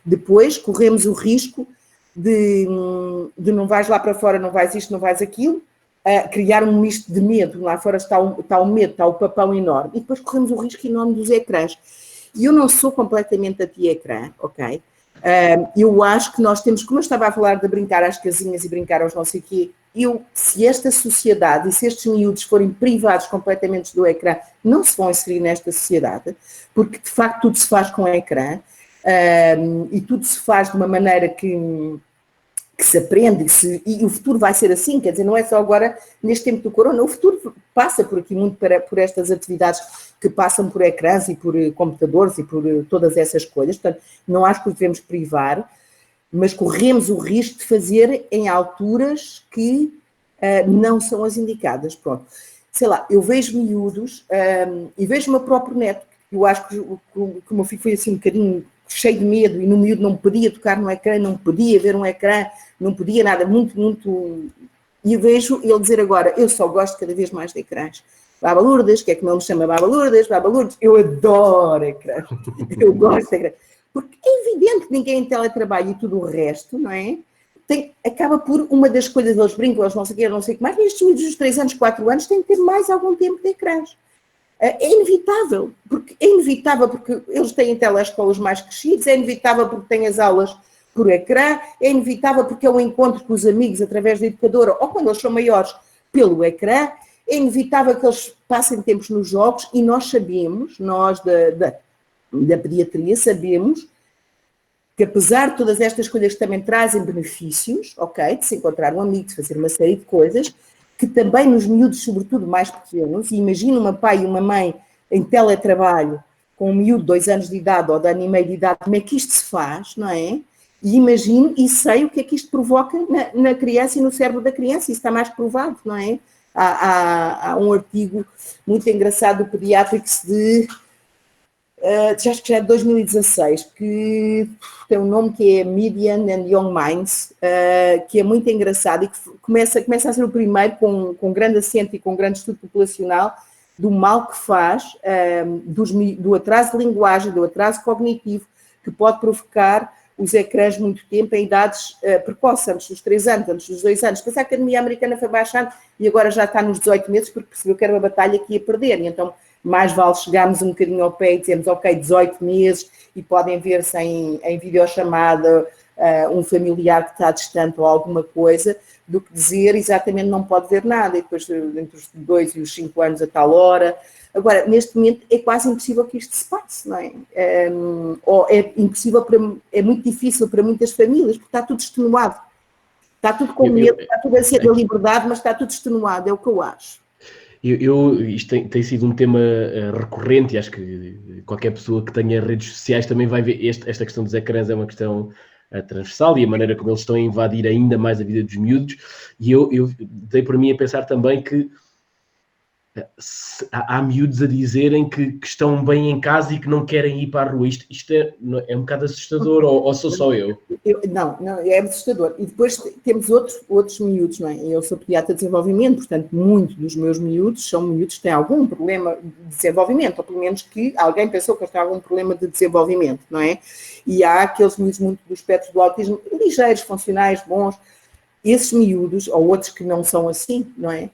[SPEAKER 1] Depois, corremos o risco de não vais lá para fora, não vais isto, não vais aquilo, criar um misto de medo. Lá fora está o medo, está o papão enorme. E depois corremos o risco enorme dos ecrãs. E eu não sou completamente anti-ecrã, ok? Eu acho que nós temos, como eu estava a falar de brincar às casinhas e brincar aos não sei o quê, se esta sociedade e se estes miúdos forem privados completamente do ecrã, não se vão inserir nesta sociedade, porque de facto tudo se faz com ecrã. E tudo se faz de uma maneira que se aprende e o futuro vai ser assim, quer dizer, não é só agora neste tempo do corona, o futuro passa por aqui muito por estas atividades que passam por ecrãs e por computadores e por todas essas coisas, portanto não acho que os devemos privar, mas corremos o risco de fazer em alturas que não são as indicadas, pronto. Sei lá, eu vejo miúdos e vejo o meu próprio neto, eu acho que o meu filho foi assim um bocadinho cheio de medo e no miúdo não podia tocar no ecrã, não podia ver um ecrã, não podia nada, muito, muito... E eu vejo ele dizer agora, eu só gosto cada vez mais de ecrãs. Baba Lourdes, que é como ele me chama, Baba Lourdes, eu adoro ecrãs, eu gosto de ecrãs. Porque é evidente que ninguém em teletrabalho e tudo o resto, não é? Acaba por uma das coisas, eles brincam, eles não sei o que mais, nestes miúdos dos 3 anos, 4 anos, têm que ter mais algum tempo de ecrãs. É inevitável porque eles têm telescolas mais crescidos, é inevitável porque têm as aulas por ecrã, é inevitável porque é um encontro com os amigos através da educadora, ou quando eles são maiores, pelo ecrã, é inevitável que eles passem tempos nos jogos e nós sabemos, nós da pediatria sabemos que apesar de todas estas coisas que também trazem benefícios, ok, de se encontrar um amigo, de fazer uma série de coisas, que também nos miúdos, sobretudo mais pequenos, e imagina uma pai e uma mãe em teletrabalho, com um miúdo de 2 anos de idade ou de 1 ano e meio de idade, como é que isto se faz, não é? E imagino e sei o que é que isto provoca na criança e no cérebro da criança, isso está mais provado, não é? Há um artigo muito engraçado do Pediatrics acho que já é de 2016, que tem um nome que é Median and Young Minds, que é muito engraçado e que começa a ser o primeiro com grande acento e com grande estudo populacional do mal que faz, do atraso de linguagem, do atraso cognitivo, que pode provocar os ecrãs muito tempo em idades precoces, antes dos 3 anos, antes dos 2 anos. Depois a Academia Americana foi baixando e agora já está nos 18 meses porque percebeu que era uma batalha que ia perder. E então mais vale chegarmos um bocadinho ao pé e dizermos, ok, 18 meses e podem ver-se em videochamada um familiar que está distante ou alguma coisa, do que dizer exatamente não pode ver nada, e depois entre os 2 e os 5 anos a tal hora. Agora, neste momento é quase impossível que isto se passe, não é? Ou é impossível, é muito difícil para muitas famílias, porque está tudo extenuado. Está tudo com medo, está tudo a ser da liberdade, mas está tudo extenuado, é o que eu acho.
[SPEAKER 2] Isto tem sido um tema recorrente, e acho que qualquer pessoa que tenha redes sociais também vai ver esta questão dos ecrãs é uma questão transversal, e a maneira como eles estão a invadir ainda mais a vida dos miúdos, e eu dei por mim a pensar também que há miúdos a dizerem que estão bem em casa e que não querem ir para a rua. Isto é um bocado assustador, ou sou só eu?
[SPEAKER 1] Não, é assustador. E depois temos outros miúdos, não é? Eu sou pediatra de desenvolvimento, portanto, muitos dos meus miúdos são miúdos que têm algum problema de desenvolvimento, ou pelo menos que alguém pensou que eles têm algum problema de desenvolvimento, não é? E há aqueles miúdos muito do espectro do autismo, ligeiros, funcionais, bons. Esses miúdos, ou outros que não são assim, não é?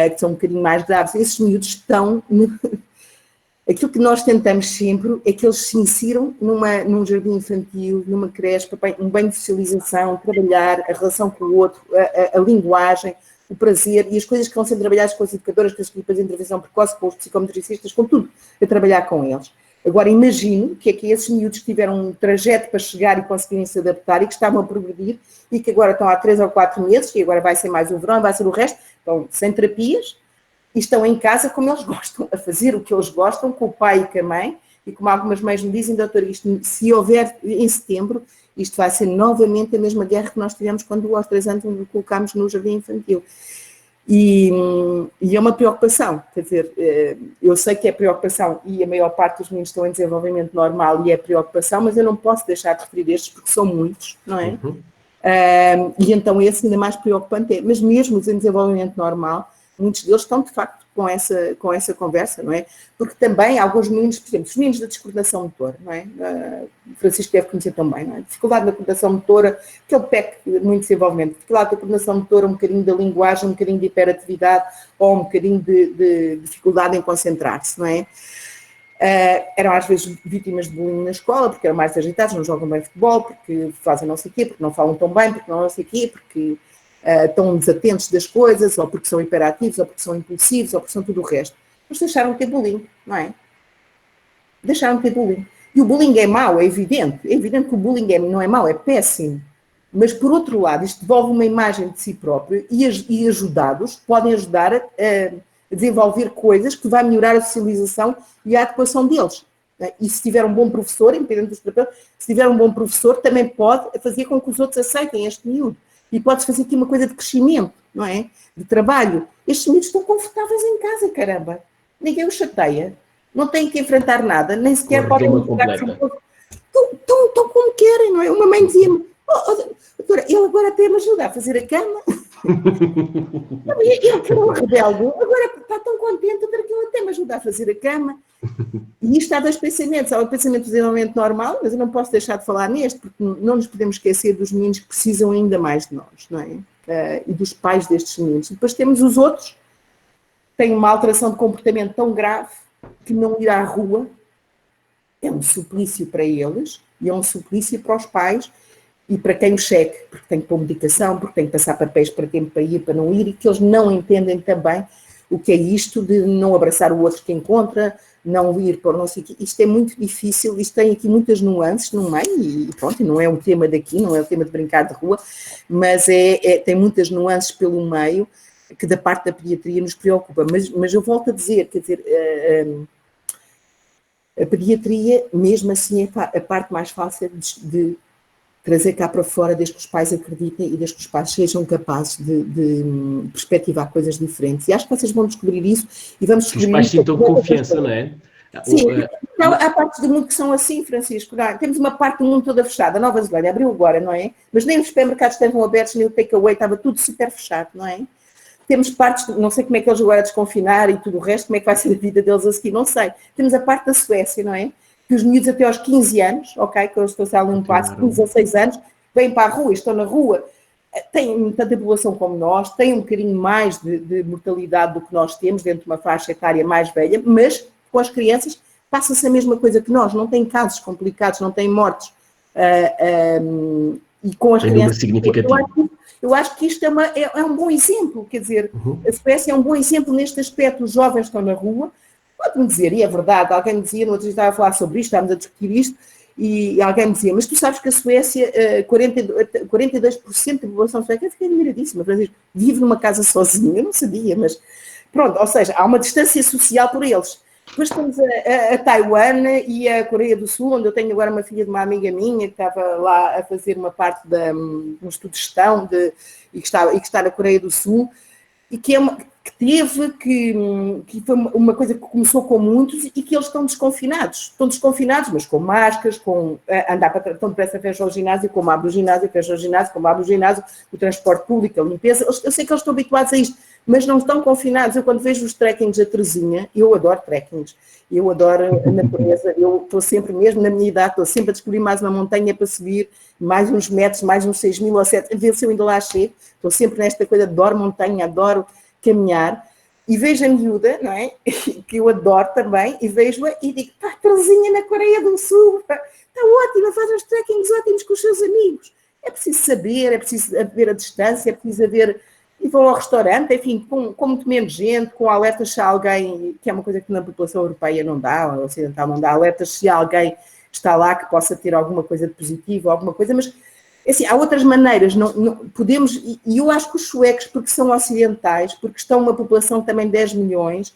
[SPEAKER 1] Que são um bocadinho mais graves, esses miúdos estão... Aquilo que nós tentamos sempre é que eles se insiram num jardim infantil, numa creche, um banho de socialização, trabalhar a relação com o outro, a linguagem, o prazer e as coisas que vão ser trabalhadas com as educadoras, com as equipas de intervenção precoce, com os psicometricistas, com tudo, a trabalhar com eles. Agora, imagino que é que esses miúdos que tiveram um trajeto para chegar e conseguirem se adaptar e que estavam a progredir e que agora estão há 3 ou 4 meses, e agora vai ser mais o verão, vai ser o resto, estão sem terapias e estão em casa como eles gostam, a fazer o que eles gostam, com o pai e com a mãe, e como algumas mães me dizem, doutor, isto, se houver em setembro, isto vai ser novamente a mesma guerra que nós tivemos quando aos 3 anos nos colocámos no jardim infantil. E é uma preocupação, quer dizer, eu sei que é preocupação e a maior parte dos meninos estão em desenvolvimento normal e é preocupação, mas eu não posso deixar de referir estes porque são muitos, não é? Uhum. E então esse ainda mais preocupante é, mas mesmo os em desenvolvimento normal, muitos deles estão de facto com essa conversa, não é? Porque também alguns meninos, por exemplo, os meninos da descoordenação motora, não é? O Francisco deve conhecer também, não é? Dificuldade na coordenação motora, aquele PEC muito desenvolvimento, dificuldade da coordenação motora, um bocadinho da linguagem, um bocadinho de hiperatividade ou um bocadinho de dificuldade em concentrar-se, não é? Eram às vezes vítimas de bullying na escola, porque eram mais agitados, não jogam bem futebol, porque fazem não sei o quê, porque não falam tão bem, porque não sei o quê, porque... estão desatentos das coisas, ou porque são hiperativos, ou porque são impulsivos, ou porque são tudo o resto. Mas deixaram de ter bullying, não é? Deixaram de ter bullying. E o bullying é mau, é evidente. É evidente que o bullying não é mau, é péssimo. Mas, por outro lado, isto devolve uma imagem de si próprio e ajudados podem ajudar a desenvolver coisas que vai melhorar a socialização e a adequação deles. E se tiver um bom professor, independente dos terapeutas, se tiver um bom professor, também pode fazer com que os outros aceitem este miúdo. E pode-se fazer aqui uma coisa de crescimento, não é? De trabalho. Estes meninos estão confortáveis em casa, caramba. Ninguém os chateia. Não têm que enfrentar nada, nem sequer podem mudar. Estão como querem, não é? Uma mãe dizia-me, doutora, ele agora até me ajuda a fazer a cama. Ele que era um rebelde, agora está tão contente, doutora, que ele até me ajuda a fazer a cama. E isto há 2 pensamentos. Há o pensamento de desenvolvimento normal, mas eu não posso deixar de falar neste, porque não nos podemos esquecer dos meninos que precisam ainda mais de nós, não é? E dos pais destes meninos. Depois temos os outros que têm uma alteração de comportamento tão grave que não ir à rua é um suplício para eles e é um suplício para os pais e para quem o cheque, porque tem que pôr medicação, porque tem que passar papéis para tempo para ir, para não ir, e que eles não entendem também o que é isto de não abraçar o outro que encontra, não ir por não sei o quê. Isto é muito difícil, isto tem aqui muitas nuances no meio, e pronto, não é um tema daqui, não é o tema de brincar de rua, mas tem muitas nuances pelo meio que da parte da pediatria nos preocupa. Mas eu volto a dizer, quer dizer, a pediatria, mesmo assim, é a parte mais fácil de trazer cá para fora, desde que os pais acreditem e desde que os pais sejam capazes de perspectivar coisas diferentes. E acho que vocês vão descobrir isso e vamos descobrir...
[SPEAKER 2] Os pais sintam confiança, não é?
[SPEAKER 1] Sim, há partes do mundo que são assim, Francisco. Não, temos uma parte do mundo toda fechada. A Nova Zelândia abriu agora, não é? Mas nem os supermercados estavam abertos, nem o takeaway, estava tudo super fechado, não é? Temos partes, não sei como é que eles agora desconfinar e tudo o resto, como é que vai ser a vida deles a seguir, não sei. Temos a parte da Suécia, não é? Que os miúdos até aos 15 anos, ok, que eles estão a um passo, 15 ou 6 anos, vêm para a rua, estão na rua, têm tanta população como nós, têm um bocadinho mais de mortalidade do que nós temos, dentro de uma faixa etária mais velha, mas com as crianças passa-se a mesma coisa que nós, não tem casos complicados, não tem mortes. E com as crianças... Eu acho que isto é um bom exemplo, quer dizer, a Suécia é um bom exemplo neste aspecto, os jovens estão na rua. Pode-me dizer, e é verdade, alguém me dizia, no outro dia estava a falar sobre isto, estávamos a discutir isto, e alguém me dizia, mas tu sabes que a Suécia, 42% da população sueca, eu fiquei admiradíssima, vive numa casa sozinha, eu não sabia, mas Pronto, ou seja, há uma distância social por eles. Depois temos a Taiwan e a Coreia do Sul, onde eu tenho agora uma filha de uma amiga minha que estava lá a fazer uma parte de um estudo de gestão e que está na Coreia do Sul, e que foi uma coisa que começou com muitos e que eles estão desconfinados, mas com máscaras, com andar tão depressa, fecha o ginásio, como abre o ginásio, fecha o ginásio, como abre o ginásio, o transporte público, a limpeza. Eu sei que eles estão habituados a isto, mas não estão confinados. Eu, quando vejo os trekkings da Terezinha, eu adoro trekkings, eu adoro a natureza, eu estou sempre, mesmo na minha idade, estou sempre a descobrir mais uma montanha para subir, mais uns metros, mais uns 6.000 ou 7, a ver se eu ainda lá chego. Estou sempre nesta coisa, adoro montanha, adoro caminhar, e vejo a miúda, não é? Que eu adoro também, e vejo-a e digo, está Terezinha na Coreia do Sul, está ótima, faz uns trekkings ótimos com os seus amigos. É preciso saber, é preciso haver a distância, é preciso haver, e vão ao restaurante, enfim, com muito menos gente, com alertas se há alguém, que é uma coisa que na população europeia não dá, ou ocidental não dá, alertas se alguém está lá que possa ter alguma coisa de positivo, alguma coisa, mas assim, há outras maneiras, não podemos, e eu acho que os suecos, porque são ocidentais, porque estão uma população também de 10 milhões,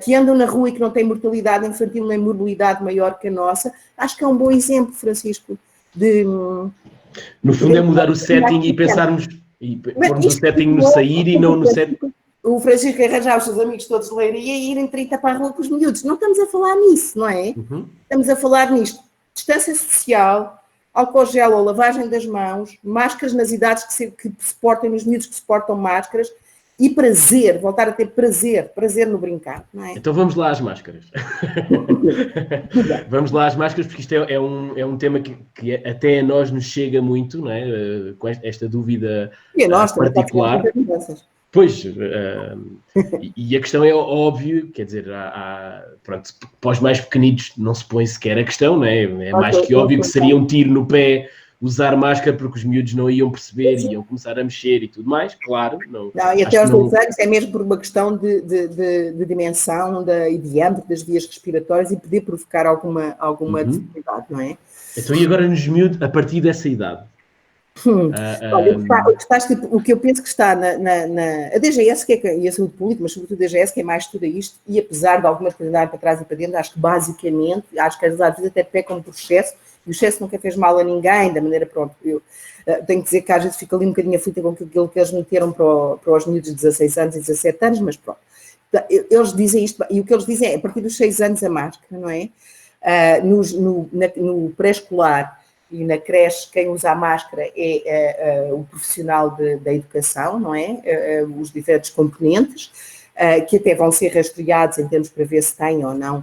[SPEAKER 1] que andam na rua e que não têm mortalidade infantil nem morbilidade maior que a nossa, acho que é um bom exemplo, Francisco,
[SPEAKER 2] No fundo é mudar o setting e pensarmos, e pormos o setting no sair e não no setting.
[SPEAKER 1] O Francisco arranjar os seus amigos todos de leiria e irem 30 para a rua com os miúdos. Não estamos a falar nisso, não é?
[SPEAKER 2] Uhum.
[SPEAKER 1] Estamos a falar nisto. Distância social, álcool gel ou lavagem das mãos, máscaras nas idades que suportem, nos miúdos que suportam máscaras, e prazer, voltar a ter prazer no brincar, não é?
[SPEAKER 2] Então vamos lá às máscaras. Vamos lá às máscaras, porque isto é um tema que até a nós nos chega muito, não é? Com esta dúvida
[SPEAKER 1] e a nós,
[SPEAKER 2] particular. Pois, e a questão é óbvio, quer dizer, pronto, para os mais pequenitos não se põe sequer a questão, não é? É mais que óbvio que seria um tiro no pé usar máscara, porque os miúdos não iam perceber, iam começar a mexer e tudo mais, claro. Não,
[SPEAKER 1] e até aos 2 anos é mesmo por uma questão de dimensão e diâmetro das vias respiratórias e poder provocar alguma dificuldade, não é?
[SPEAKER 2] Então, e agora nos miúdos, a partir dessa idade?
[SPEAKER 1] Olha, o que eu penso que está a DGS, e a saúde pública, mas sobretudo a DGS, que é mais estuda isto, e apesar de algumas coisas andar para trás e para dentro, acho que basicamente, às vezes até pecam por excesso, e o excesso nunca fez mal a ninguém, da maneira, pronto, eu tenho que dizer que às vezes fico ali um bocadinho aflita com aquilo que eles meteram para os miúdos de 16 anos e 17 anos, mas pronto. Eles dizem isto, e o que eles dizem é, a partir dos 6 anos a máscara, não é? No pré-escolar e na creche, quem usa a máscara é o profissional da educação, não é? Os diferentes componentes, que até vão ser rastreados em termos para ver se têm ou não,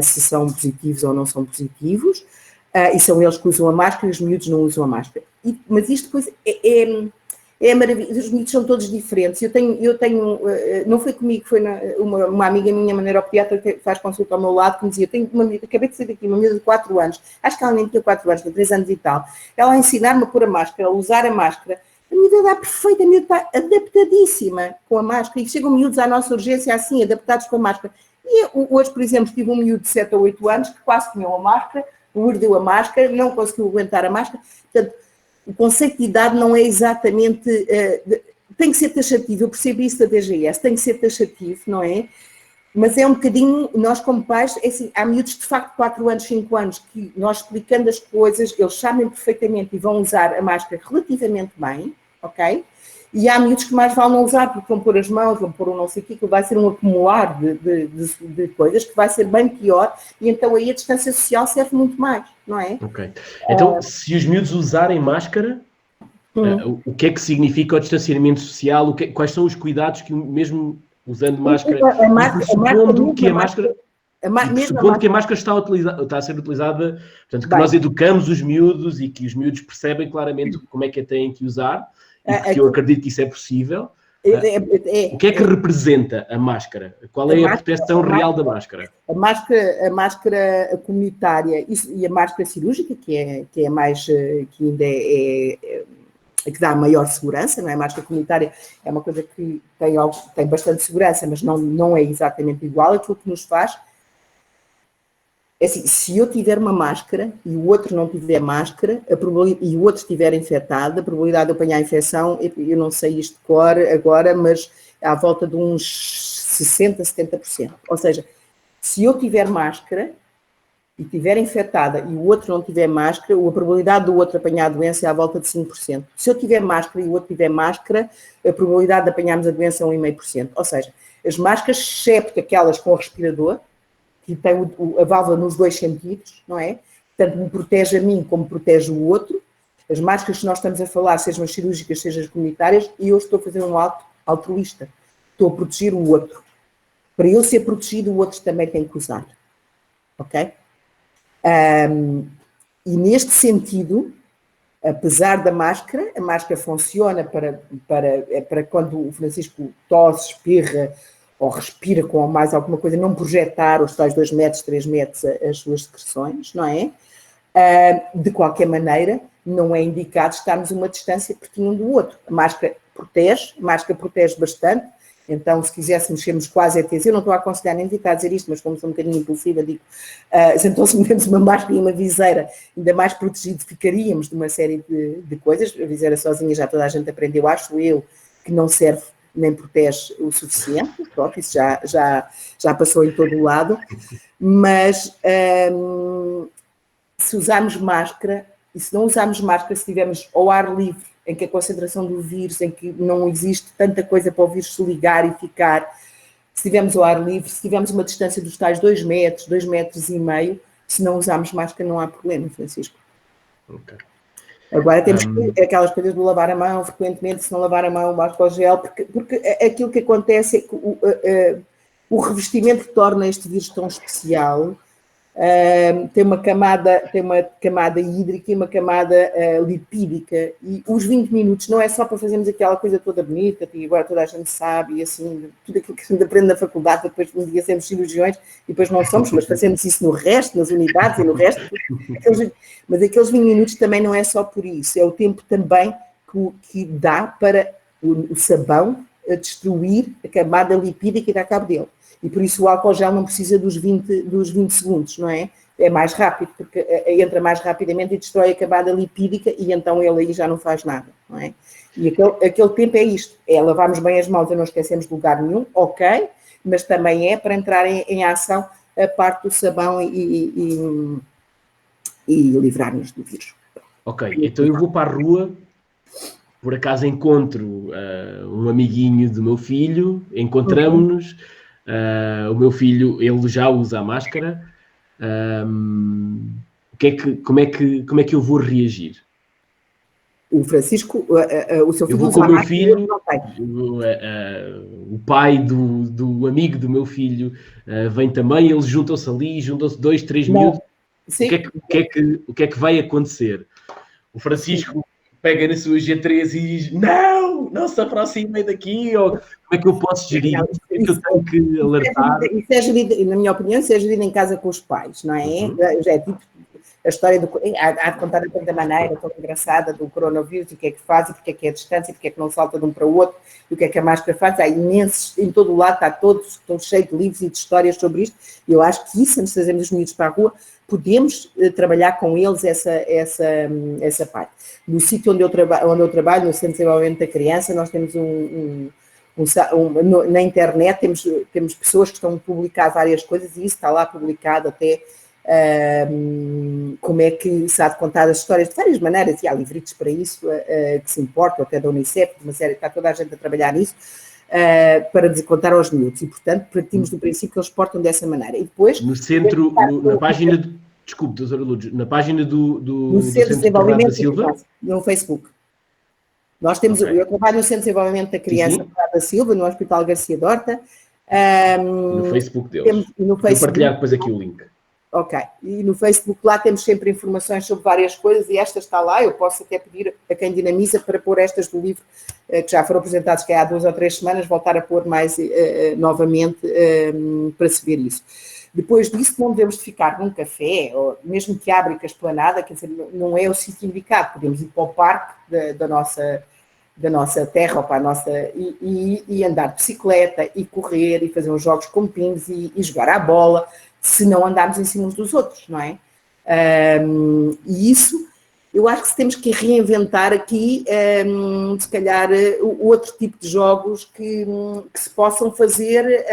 [SPEAKER 1] se são positivos ou não são positivos, e são eles que usam a máscara e os miúdos não usam a máscara. Mas isto depois é maravilhoso, os miúdos são todos diferentes. Eu tenho não foi comigo, foi uma amiga minha, uma neuropediatra, que faz consulta ao meu lado, que me dizia, acabei de sair daqui, uma miúda de 4 anos, acho que ela nem tinha 4 anos, tinha 3 anos e tal, ela a ensinar-me a pôr a máscara, a usar a máscara, a miúda dá perfeita, a miúda está adaptadíssima com a máscara, e chegam miúdos à nossa urgência assim, adaptados com a máscara. E hoje, por exemplo, tive um miúdo de 7 ou 8 anos, que quase tinha a máscara, mordeu a máscara, não conseguiu aguentar a máscara, portanto, o conceito de idade não é exatamente... tem que ser taxativo, eu percebo isso da DGS, tem que ser taxativo, não é? Mas é um bocadinho, nós como pais, é assim, há miúdos de facto de 4 anos, 5 anos, que nós explicando as coisas, eles sabem perfeitamente e vão usar a máscara relativamente bem, ok? E há miúdos que mais vale não usar, porque vão pôr as mãos, vão pôr um não sei o quê, que vai ser um acumular de coisas, que vai ser bem pior, e então aí a distância social serve muito mais, não é?
[SPEAKER 2] Ok. Então, se os miúdos usarem máscara, o que é que significa o distanciamento social? Quais são os cuidados que, mesmo usando máscara, supondo que a máscara está a ser utilizada, portanto, que nós educamos os miúdos e que os miúdos percebem claramente como é que a têm que usar, e porque eu acredito que isso é possível. O que é que representa a máscara? Qual é a proteção real da máscara?
[SPEAKER 1] A máscara comunitária e a máscara cirúrgica, que é mais, que ainda que dá maior segurança, não é? A máscara comunitária é uma coisa que tem bastante segurança, mas não é exatamente igual. Aquilo que nos faz é assim, se eu tiver uma máscara e o outro não tiver máscara, e o outro estiver infectado, a probabilidade de apanhar a infecção, eu não sei isto de cor agora, mas à volta de uns 60%, 70%. Ou seja, se eu tiver máscara e estiver infectada e o outro não tiver máscara, a probabilidade do outro apanhar a doença é à volta de 5%. Se eu tiver máscara e o outro tiver máscara, a probabilidade de apanharmos a doença é 1,5%. Ou seja, as máscaras, excepto aquelas com o respirador, que tem a válvula nos dois sentidos, não é? Tanto me protege a mim como protege o outro. As máscaras que nós estamos a falar, sejam as cirúrgicas, sejam as comunitárias, e eu estou a fazer um ato altruísta. Estou a proteger o outro. Para eu ser protegido, o outro também tem que usar. Ok? E neste sentido, apesar da máscara, a máscara funciona para quando o Francisco tosse, espirra ou respira com mais alguma coisa, não projetar os tais 2 metros, 3 metros as suas secreções, não é? De qualquer maneira, não é indicado estarmos a uma distância pertinho um do outro. A máscara protege bastante. Então, se quiséssemos sermos quase ETs, eu não estou a aconselhar nem a dizer isto, mas como sou um bocadinho impulsiva, digo, então se metemos uma máscara e uma viseira, ainda mais protegidos ficaríamos de uma série de coisas. A viseira sozinha já toda a gente aprendeu, acho eu, que não serve nem protege o suficiente, pronto, isso já passou em todo o lado, mas se usarmos máscara, e se não usarmos máscara, se estivermos ao ar livre, em que a concentração do vírus, em que não existe tanta coisa para o vírus se ligar e ficar, se estivermos ao ar livre, se tivermos uma distância dos tais 2 metros, 2,5 metros, se não usarmos máscara não há problema, Francisco.
[SPEAKER 2] Ok.
[SPEAKER 1] Agora temos aquelas coisas de lavar a mão frequentemente, se não lavar a mão, álcool gel, porque aquilo que acontece é que o revestimento que torna este vírus tão especial tem uma camada hídrica e uma camada lipídica, e os 20 minutos não é só para fazermos aquela coisa toda bonita, que agora toda a gente sabe, e assim, tudo aquilo que a gente aprende na faculdade, depois um dia sermos cirurgiões, e depois não somos, mas fazemos isso no resto, nas unidades e no resto, mas aqueles 20 minutos também não é só por isso, é o tempo também que dá para o sabão destruir a camada lipídica e dar cabo dele. E por isso o álcool gel não precisa dos 20 segundos, não é? É mais rápido, porque entra mais rapidamente e destrói a camada lipídica e então ele aí já não faz nada, não é? E aquele tempo é isto, é lavarmos bem as mãos e não esquecemos de lugar nenhum, ok, mas também é para entrar em ação a parte do sabão e livrar-nos do vírus.
[SPEAKER 2] Ok, então eu vou para a rua, por acaso encontro um amiguinho do meu filho, encontramos-nos. O meu filho, ele já usa a máscara. Como é que eu vou reagir?
[SPEAKER 1] O Francisco, o seu filho
[SPEAKER 2] eu vou com o meu filho, o pai do amigo do meu filho vem também, eles juntam-se ali, juntam-se 2, 3 miúdos. O que é que vai acontecer? O Francisco pega na sua G3 e diz: não se aproximem daqui, ou como é que eu posso gerir? Como é que eu tenho que alertar?
[SPEAKER 1] Isso é gerido, na minha opinião, isso é gerido em casa com os pais, não é? Já é tipo a história há de contar de tanta maneira, tão engraçada, do coronavírus, o que é que faz, e porque é que é a distância, e porque é que não salta de um para o outro, e o que é que a máscara faz. Há imensos, em todo o lado, estão cheios de livros e de histórias sobre isto, e eu acho que isso, antes de trazermos os miúdos para a rua, podemos trabalhar com eles essa parte. No sítio onde eu trabalho, no Centro de Desenvolvimento da Criança, nós temos na internet, temos pessoas que estão a publicar várias coisas, e isso está lá publicado até como é que se há de contar as histórias de várias maneiras, e há livretos para isso, que se importam, até da Unicef, uma série, está toda a gente a trabalhar nisso, para contar aos miúdos, e portanto partimos do princípio que eles portam dessa maneira. E depois,
[SPEAKER 2] no centro, na página, desculpe, doutora Lourdes, na página do
[SPEAKER 1] Centro de Desenvolvimento
[SPEAKER 2] da Silva,
[SPEAKER 1] no Facebook. Nós temos, eu trabalho no Centro de Desenvolvimento da Criança da Silva, no Hospital Garcia Dorta.
[SPEAKER 2] No Facebook deles. Vou partilhar depois aqui o link.
[SPEAKER 1] Ok, e no Facebook lá temos sempre informações sobre várias coisas, e esta está lá, eu posso até pedir a quem dinamiza para pôr estas do livro, que já foram apresentados que há 2 ou 3 semanas, voltar a pôr mais novamente para se ver isso. Depois disso não devemos ficar num café, ou mesmo que abra com a esplanada, quer dizer, não é o sítio indicado, podemos ir para o parque da nossa terra, ou para a nossa, e andar de bicicleta, e correr, e fazer uns jogos com pins, e jogar à bola, se não andarmos em cima uns dos outros, não é? E isso, eu acho que temos que reinventar aqui, se calhar, outro tipo de jogos que se possam fazer,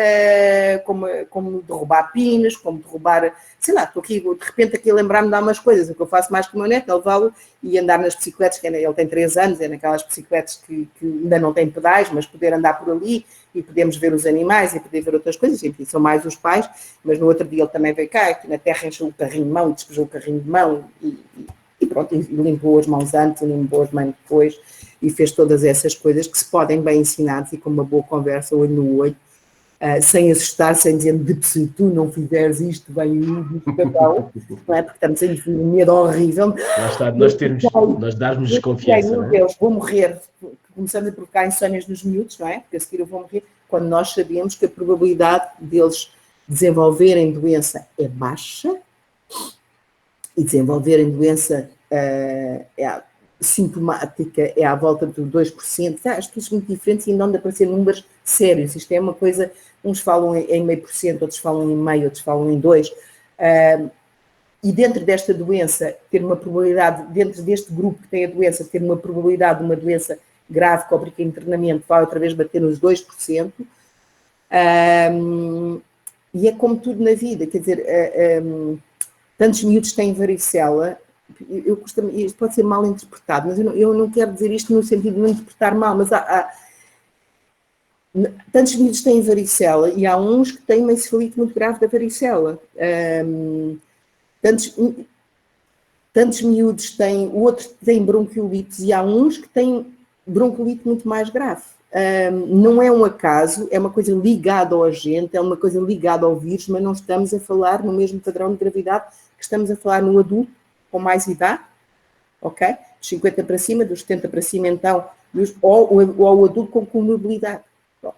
[SPEAKER 1] como derrubar pinos, como derrubar, sei lá, estou aqui, de repente aqui a lembrar-me de algumas coisas, o que eu faço mais com o meu neto, é levá-lo e andar nas bicicletas, que ele tem 3 anos, é naquelas bicicletas que ainda não têm pedais, mas poder andar por ali e podemos ver os animais e poder ver outras coisas, enfim, são mais os pais, mas no outro dia ele também veio cá, aqui na terra encheu o carrinho de mão e despejou o carrinho de mão e pronto, e limpou as mãos antes, e limpou as mãos depois, e fez todas essas coisas que se podem bem ensinadas e com uma boa conversa, olho no olho, sem assustar, sem dizer, se tu não fizeres isto, vem o papel, não é? Porque estamos em um medo horrível.
[SPEAKER 2] Lá está, nós darmos desconfiança,
[SPEAKER 1] meu Deus, vou morrer. Começamos a provocar insónias nos miúdos, não é? Porque a seguir eu vou morrer, quando nós sabemos que a probabilidade deles desenvolverem doença é baixa, e desenvolverem doença sintomática é à volta de 2%. As coisas muito diferentes e não dá para ser números sérios. Isto é uma coisa, uns falam em 0,5%, outros falam em meio, outros falam em 2%. E dentro desta doença, ter uma probabilidade, dentro deste grupo que tem a doença, ter uma probabilidade de uma doença grave que obriga internamento, vai outra vez bater nos 2%. E é como tudo na vida, quer dizer, tantos miúdos têm varicela, isto pode ser mal interpretado, mas eu não quero dizer isto no sentido de não interpretar mal, mas tantos miúdos têm varicela e há uns que têm uma encefalite muito grave da varicela. Tantos miúdos têm, outros têm bronquiolites e há uns que têm bronquiolite muito mais grave. Não é um acaso, é uma coisa ligada ao agente, é uma coisa ligada ao vírus, mas não estamos a falar no mesmo padrão de gravidade que estamos a falar no adulto com mais idade, ok? Dos 50 para cima, dos 70 para cima, então, ou o adulto com comorbilidade.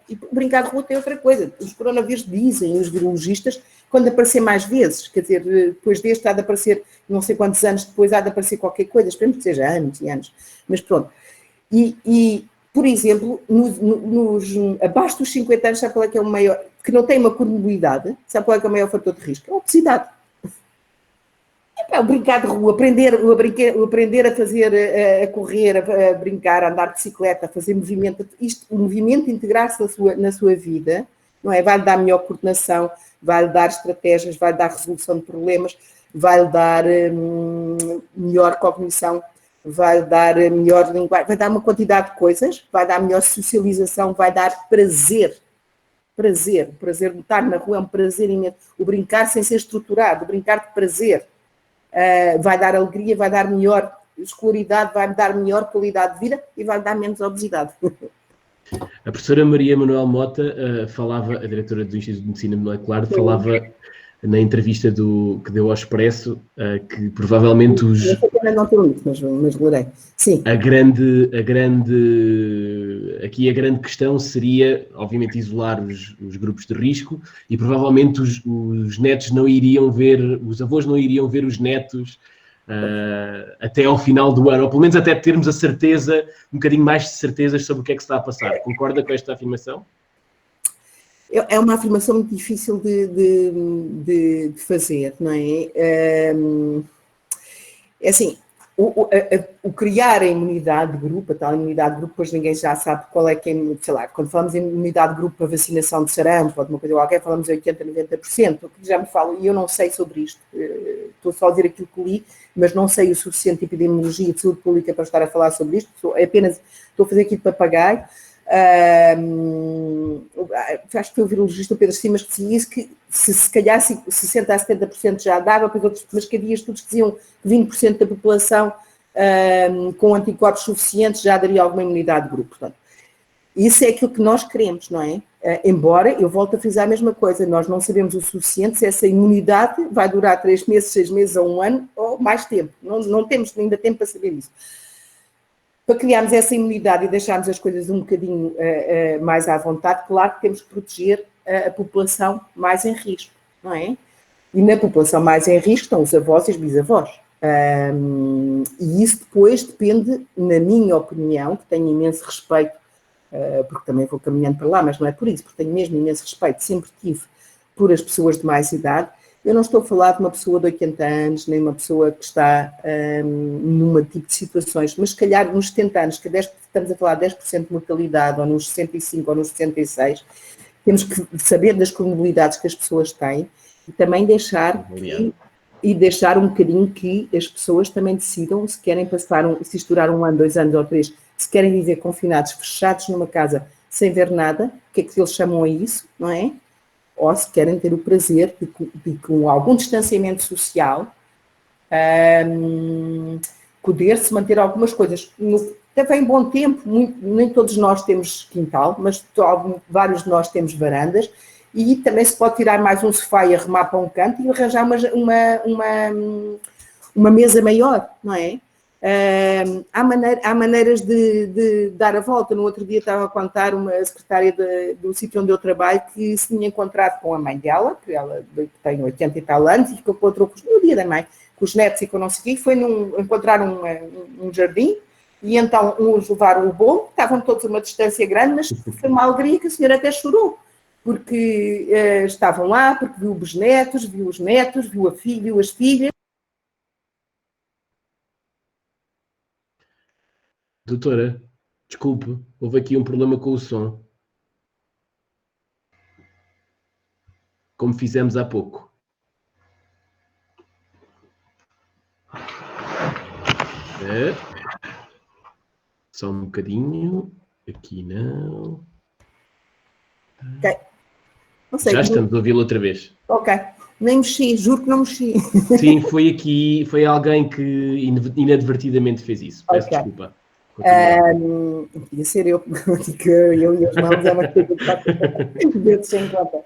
[SPEAKER 1] E brincar de rua tem outra coisa. Os coronavírus dizem, os virologistas, quando aparecer mais vezes, quer dizer, depois deste há de aparecer, não sei quantos anos depois, há de aparecer qualquer coisa, esperemos que seja anos e anos, mas pronto. E por exemplo, abaixo dos 50 anos, sabe qual é que é o maior, que não tem uma comorbilidade, sabe qual é que é o maior fator de risco? É a obesidade. O brincar de rua, aprender a fazer, a correr, a brincar, a andar de bicicleta, a fazer movimento, o movimento integrar-se na sua vida, não é? Vai-lhe dar melhor coordenação, vai-lhe dar estratégias, vai-lhe dar resolução de problemas, vai-lhe dar melhor cognição, vai dar melhor linguagem, vai dar uma quantidade de coisas, vai dar melhor socialização, vai dar prazer. O prazer de estar na rua é um prazer imenso. O brincar sem ser estruturado, o brincar de prazer. Vai dar alegria, vai dar melhor escolaridade, vai dar melhor qualidade de vida e vai dar menos obesidade.
[SPEAKER 2] A professora Maria Manuel Mota falava, a diretora do Instituto de Medicina Molecular, falava na entrevista que deu ao Expresso que provavelmente
[SPEAKER 1] não tenho isso, mas lerei. Sim.
[SPEAKER 2] A grande questão seria, obviamente, isolar os grupos de risco e provavelmente os netos não iriam ver, os avós não iriam ver os netos até ao final do ano, ou pelo menos até termos a certeza, um bocadinho mais de certezas sobre o que é que se está a passar. Concorda com esta afirmação?
[SPEAKER 1] É uma afirmação muito difícil de fazer, não é? É assim, o criar a imunidade de grupo, a tal imunidade de grupo, depois ninguém já sabe qual é que é, sei lá, quando falamos em imunidade de grupo para vacinação de sarampo ou de uma coisa qualquer, falamos em 80%, 90%, o que já me falam, e eu não sei sobre isto, estou só a dizer aquilo que li, mas não sei o suficiente de epidemiologia e de saúde pública para estar a falar sobre isto, estou a fazer aqui de papagaio. Acho que foi o virologista Pedro Simas que dizia isso, que se calhar 60% a 70% já dava, mas que havia estudos que diziam que 20% da população com anticorpos suficientes já daria alguma imunidade de grupo. Portanto, isso é aquilo que nós queremos, não é? Embora, eu volto a frisar a mesma coisa, nós não sabemos o suficiente se essa imunidade vai durar 3 meses, 6 meses ou 1 ano ou mais tempo. Não temos ainda tempo para saber isso. Para criarmos essa imunidade e deixarmos as coisas um bocadinho mais à vontade, claro que temos que proteger a população mais em risco, não é? E na população mais em risco estão os avós e os bisavós. E isso depois depende, na minha opinião, que tenho imenso respeito, porque também vou caminhando para lá, mas não é por isso, porque tenho mesmo imenso respeito, sempre tive por as pessoas de mais idade. Eu não estou a falar de uma pessoa de 80 anos, nem uma pessoa que está numa tipo de situações, mas se calhar nos 70 anos, que estamos a falar de 10% de mortalidade, ou nos 65 ou nos 66, temos que saber das comorbilidades que as pessoas têm e também deixar um bocadinho que as pessoas também decidam se querem se estourar 1 ano, 2 anos ou 3, se querem viver confinados, fechados numa casa sem ver nada, o que é que eles chamam a isso, não é? Ou se querem ter o prazer de com algum distanciamento social, poder-se manter algumas coisas. Até vem bom tempo, nem todos nós temos quintal, mas vários de nós temos varandas, e também se pode tirar mais um sofá e arrumar para um canto e arranjar uma mesa maior, não é? Há maneiras de dar a volta. No outro dia estava a contar uma secretária do sítio onde eu trabalho que se tinha encontrado com a mãe dela, que ela tem 80 e tal anos, e ficou com outro no dia da mãe, com os netos e com não sei o quê, e foi encontrar um jardim, e então uns levaram o bolo, estavam todos a uma distância grande, mas foi uma alegria que a senhora até chorou, porque estavam lá, porque viu os netos, viu a filha, viu as filhas.
[SPEAKER 2] Doutora, desculpe, houve aqui um problema com o som. Como fizemos há pouco. Só um bocadinho. Aqui não.
[SPEAKER 1] Okay. Não sei,
[SPEAKER 2] já estamos a ouvi-lo outra vez.
[SPEAKER 1] Ok. Nem mexi, juro que não mexi.
[SPEAKER 2] Sim, foi alguém que inadvertidamente fez isso. Peço desculpa.
[SPEAKER 1] Podia ser eu, porque eu e as mãos é uma coisa de dedos sem conta.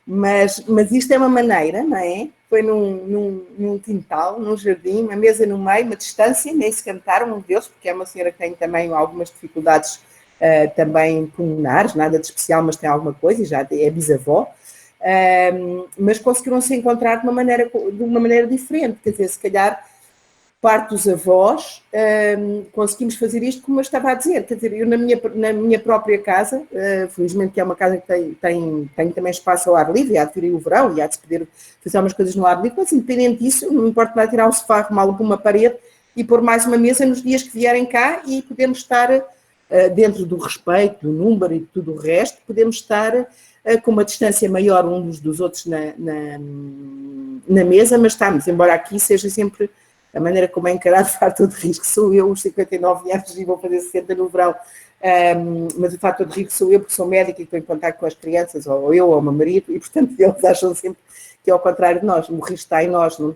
[SPEAKER 1] Mas isto é uma maneira, não é? Foi num quintal, num jardim, uma mesa no meio, uma distância, nem se cantaram um deles, porque é uma senhora que tem também algumas dificuldades também pulmonares, nada de especial, mas tem alguma coisa, e já é bisavó. Mas conseguiram se encontrar de uma maneira diferente, quer dizer, se calhar parte dos avós, conseguimos fazer isto como eu estava a dizer, quer dizer, eu na minha própria casa, felizmente que é uma casa que tem também espaço ao ar livre, e há de vir o verão, e há de se poder fazer umas coisas no ar livre, mas independente disso, não importa nada tirar um sofá, arrumá-lo para uma parede e pôr mais uma mesa nos dias que vierem cá, e podemos estar dentro do respeito, do número e de tudo o resto, podemos estar com uma distância maior uns dos outros na mesa, mas estamos, embora aqui seja sempre a maneira como é encarado o fator de risco. Sou eu, os 59 anos, e vou fazer 60 no verão, mas o fator de risco sou eu, porque sou médica e estou em contato com as crianças, ou eu, ou o meu marido, e portanto eles acham sempre que é ao contrário de nós, o risco está em nós, não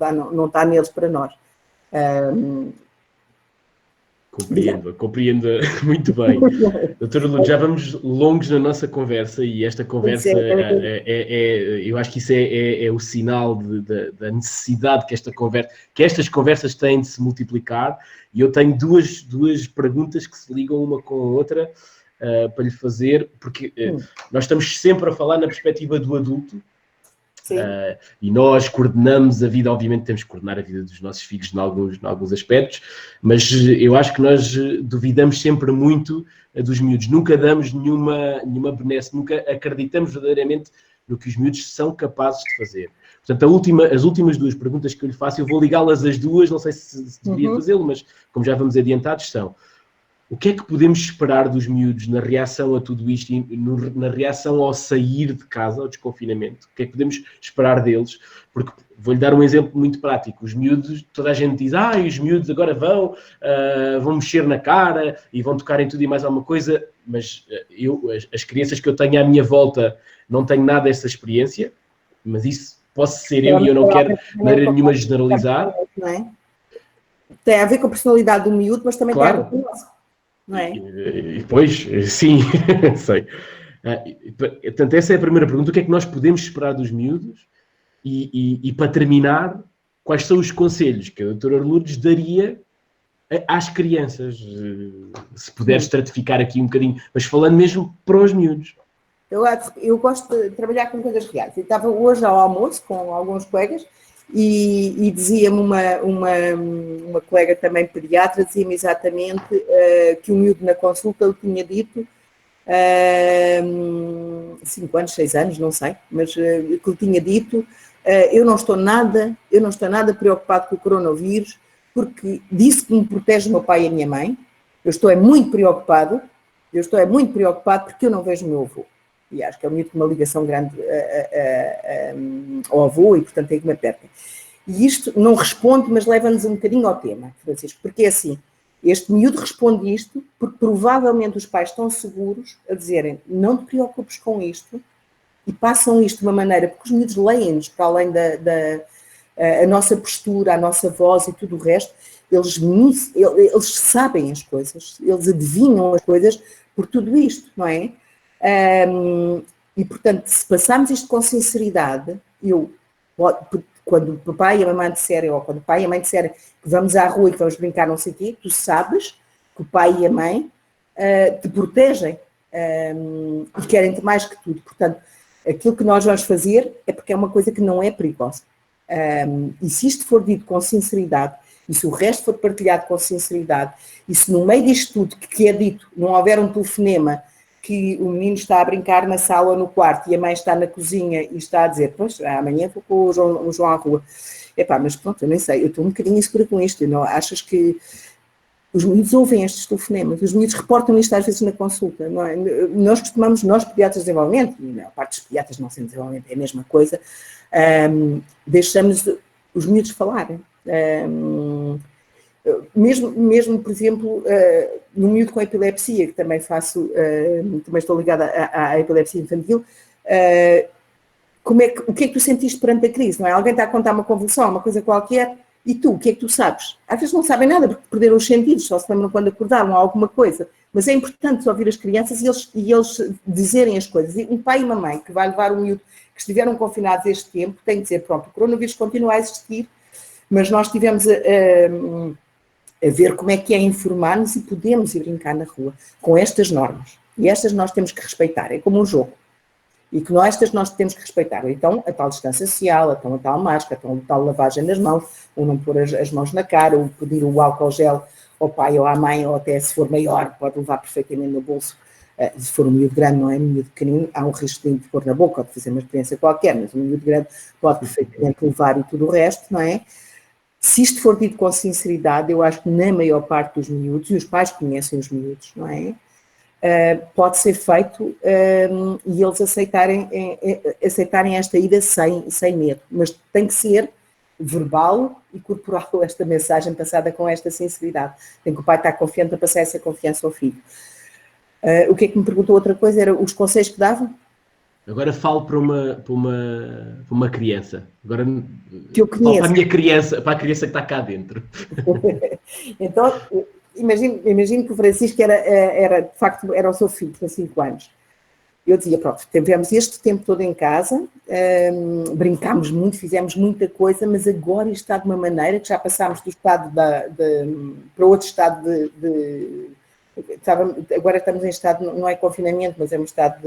[SPEAKER 1] está neles para nós.
[SPEAKER 2] Compreendo muito bem. Doutora Lourdes, já vamos longos na nossa conversa, e esta conversa, eu acho que isso é o sinal da necessidade que estas conversas têm de se multiplicar, e eu tenho duas perguntas que se ligam uma com a outra para lhe fazer, porque nós estamos sempre a falar na perspectiva do adulto. E nós coordenamos a vida, obviamente temos que coordenar a vida dos nossos filhos em alguns aspectos, mas eu acho que nós duvidamos sempre muito dos miúdos, nunca damos nenhuma benesse, nunca acreditamos verdadeiramente no que os miúdos são capazes de fazer. Portanto, as últimas duas perguntas que eu lhe faço, eu vou ligá-las as duas, não sei se deveria fazê-lo, mas como já vamos adiantados, são: o que é que podemos esperar dos miúdos na reação a tudo isto e na reação ao sair de casa, ao desconfinamento? O que é que podemos esperar deles? Porque vou-lhe dar um exemplo muito prático. Os miúdos, toda a gente diz, os miúdos agora vão mexer na cara e vão tocar em tudo e mais alguma coisa, mas as crianças que eu tenho à minha volta não tenho nada dessa experiência, mas isso posso ser eu, e eu não quero de maneira nenhuma generalizar.
[SPEAKER 1] Não é? Tem a ver com a personalidade do miúdo, mas também
[SPEAKER 2] claro.
[SPEAKER 1] Tem a ver com o nosso. Não é?
[SPEAKER 2] Pois, sim, sei. Portanto, essa é a primeira pergunta. O que é que nós podemos esperar dos miúdos? E para terminar, quais são os conselhos que a doutora Lourdes daria às crianças? Se puder estratificar aqui um bocadinho, mas falando mesmo para os miúdos.
[SPEAKER 1] Eu gosto de trabalhar com coisas reais. Eu estava hoje ao almoço com alguns colegas, e dizia-me uma colega também pediatra, dizia-me exatamente que o miúdo na consulta eu tinha dito 5 anos, 6 anos, não sei, mas que lhe tinha dito eu não estou nada preocupado com o coronavírus, porque disse que me protege o meu pai e a minha mãe. Eu estou muito preocupado porque eu não vejo o meu avô. E acho que é um miúdo com uma ligação grande ao avô e, portanto, tem que me apertar. E isto não responde, mas leva-nos um bocadinho ao tema, Francisco, porque é assim, este miúdo responde isto porque provavelmente os pais estão seguros a dizerem não te preocupes com isto e passam isto de uma maneira, porque os miúdos leem-nos para além a nossa postura, a nossa voz e tudo o resto, eles sabem as coisas, eles adivinham as coisas por tudo isto, não é? E, portanto, se passarmos isto com sinceridade, quando o pai e a mamãe disserem, ou quando o pai e a mãe disserem que vamos à rua e que vamos brincar não sei o quê, tu sabes que o pai e a mãe te protegem e querem-te mais que tudo. Portanto, aquilo que nós vamos fazer é porque é uma coisa que não é perigosa. E se isto for dito com sinceridade, e se o resto for partilhado com sinceridade, e se no meio disto tudo que é dito não houver um telefonema que o menino está a brincar na sala ou no quarto e a mãe está na cozinha e está a dizer, pois, amanhã vou com o João à rua. Epá, mas pronto, eu nem sei, eu estou um bocadinho insegura com isto, não achas que os miúdos ouvem estes telefonemas, os miúdos reportam isto às vezes na consulta, não é? Nós pediatras de desenvolvimento, e a parte dos pediatras não sendo desenvolvimento é a mesma coisa, deixamos os miúdos falarem. Mesmo, por exemplo, no miúdo com epilepsia, que também também estou ligada à epilepsia infantil, o que é que tu sentiste perante a crise, não é? Alguém está a contar uma convulsão, uma coisa qualquer, e tu, o que é que tu sabes? Às vezes não sabem nada, porque perderam os sentidos, só se lembram quando acordaram ou alguma coisa, mas é importante ouvir as crianças e eles dizerem as coisas. E um pai e uma mãe que vai levar um miúdo que estiveram confinados este tempo, tem que dizer, pronto, o coronavírus continua a existir, mas nós tivemos a ver como é que é informar-nos e podemos ir brincar na rua com estas normas. E estas nós temos que respeitar, é como um jogo. E que estas nós temos que respeitar. Então, a tal distância social, a tal máscara, a tal lavagem das mãos, ou não pôr as mãos na cara, ou pedir o álcool gel ao pai ou à mãe, ou até se for maior, pode levar perfeitamente no bolso. Se for um miúdo grande, não é um miúdo pequenino, há um risco de pôr na boca ou de fazer uma experiência qualquer, mas um miúdo grande pode perfeitamente levar e tudo o resto, não é? Se isto for dito com sinceridade, eu acho que na maior parte dos miúdos, e os pais conhecem os miúdos, não é? Pode ser feito e eles aceitarem esta ida sem medo, mas tem que ser verbal e corporal esta mensagem passada com esta sinceridade. Tem que o pai estar confiante a passar essa confiança ao filho. O que é que me perguntou outra coisa? Era os conselhos que davam?
[SPEAKER 2] Agora falo para uma criança. Agora
[SPEAKER 1] que eu conheço.
[SPEAKER 2] Para a minha criança, para a criança que está cá dentro.
[SPEAKER 1] Então, imagino que o Francisco era, de facto, era o seu filho, com 5 anos. Eu dizia, pronto, tivemos este tempo todo em casa, brincámos muito, fizemos muita coisa, mas agora isto está de uma maneira que já passámos do estado para outro estado agora estamos em estado, não é confinamento, mas é um estado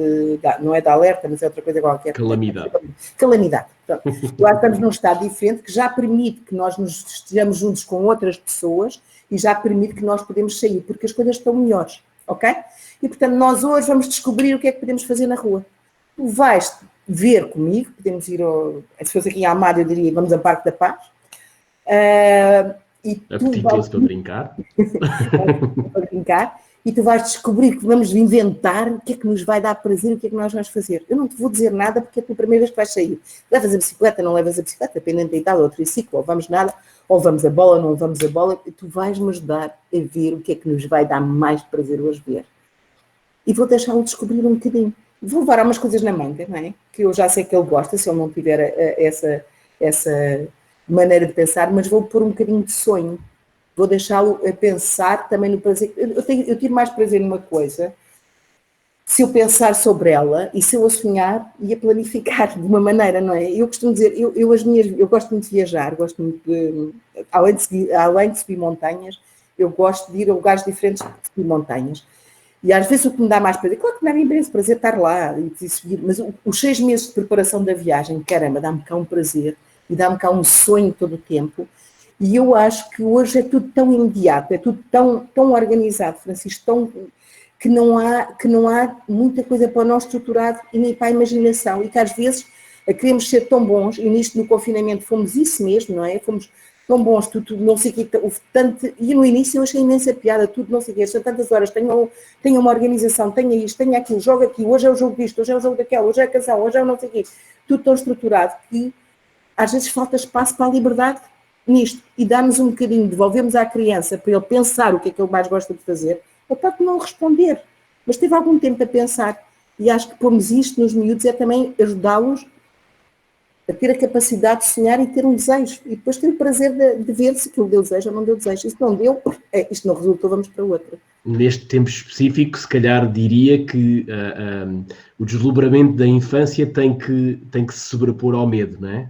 [SPEAKER 1] não é de alerta, mas é outra coisa qualquer.
[SPEAKER 2] Calamidade.
[SPEAKER 1] Calamidade. Agora estamos num estado diferente que já permite que nós nos estejamos juntos com outras pessoas e já permite que nós podemos sair, porque as coisas estão melhores, ok? E, portanto, nós hoje vamos descobrir o que é que podemos fazer na rua. Tu vais ver comigo, podemos ir se fosse aqui em Almada, eu diria, vamos ao Parque da Paz.
[SPEAKER 2] Apetitoso para brincar.
[SPEAKER 1] Para brincar. E tu vais descobrir que vamos inventar o que é que nos vai dar prazer e o que é que nós vamos fazer. Eu não te vou dizer nada porque é a tua primeira vez que vais sair. Levas a bicicleta, não levas a bicicleta, dependendo da idade, ou triciclo, ou vamos nada, ou vamos a bola, não vamos a bola. E tu vais-me ajudar a ver o que é que nos vai dar mais prazer hoje ver. E vou deixá-lo descobrir um bocadinho. Vou levar algumas coisas na manga, não é? Que eu já sei que ele gosta, se ele não tiver essa maneira de pensar, mas vou pôr um bocadinho de sonho. Vou deixá-lo a pensar também no prazer. Eu tiro mais prazer numa coisa se eu pensar sobre ela e se eu a sonhar e a planificar de uma maneira, não é? Eu costumo dizer, eu gosto muito de viajar, gosto muito de, além de subir montanhas, eu gosto de ir a lugares diferentes de subir montanhas. E às vezes o que me dá mais prazer, claro que me dá imenso prazer estar lá e seguir, mas os 6 meses de preparação da viagem, caramba, dá-me cá um prazer e dá-me cá um sonho todo o tempo. E eu acho que hoje é tudo tão imediato, é tudo tão organizado, Francisco, que não há muita coisa para nós estruturado e nem para a imaginação. E que às vezes queremos ser tão bons, e nisto no confinamento fomos isso mesmo, não é? Fomos tão bons, tudo não sei o que, tanto, e no início eu achei imensa piada, tudo não sei o que, são tantas horas, tenho uma organização, tenho isto, tenho aquilo, jogo aqui, hoje é o jogo disto, hoje é o jogo daquela, hoje é a canção, hoje é o não sei o quê, tudo tão estruturado que às vezes falta espaço para a liberdade nisto, e dá-nos um bocadinho, devolvemos à criança para ele pensar o que é que ele mais gosta de fazer, ele pode não responder, mas teve algum tempo a pensar, e acho que pomos isto nos miúdos é também ajudá-los a ter a capacidade de sonhar e ter um desejo, e depois ter o prazer de ver se aquilo deu desejo ou não deu desejo. Isto não deu, isto não resultou, vamos para outra.
[SPEAKER 2] Neste tempo específico, se calhar diria que o deslumbramento da infância tem que se sobrepor ao medo, não é?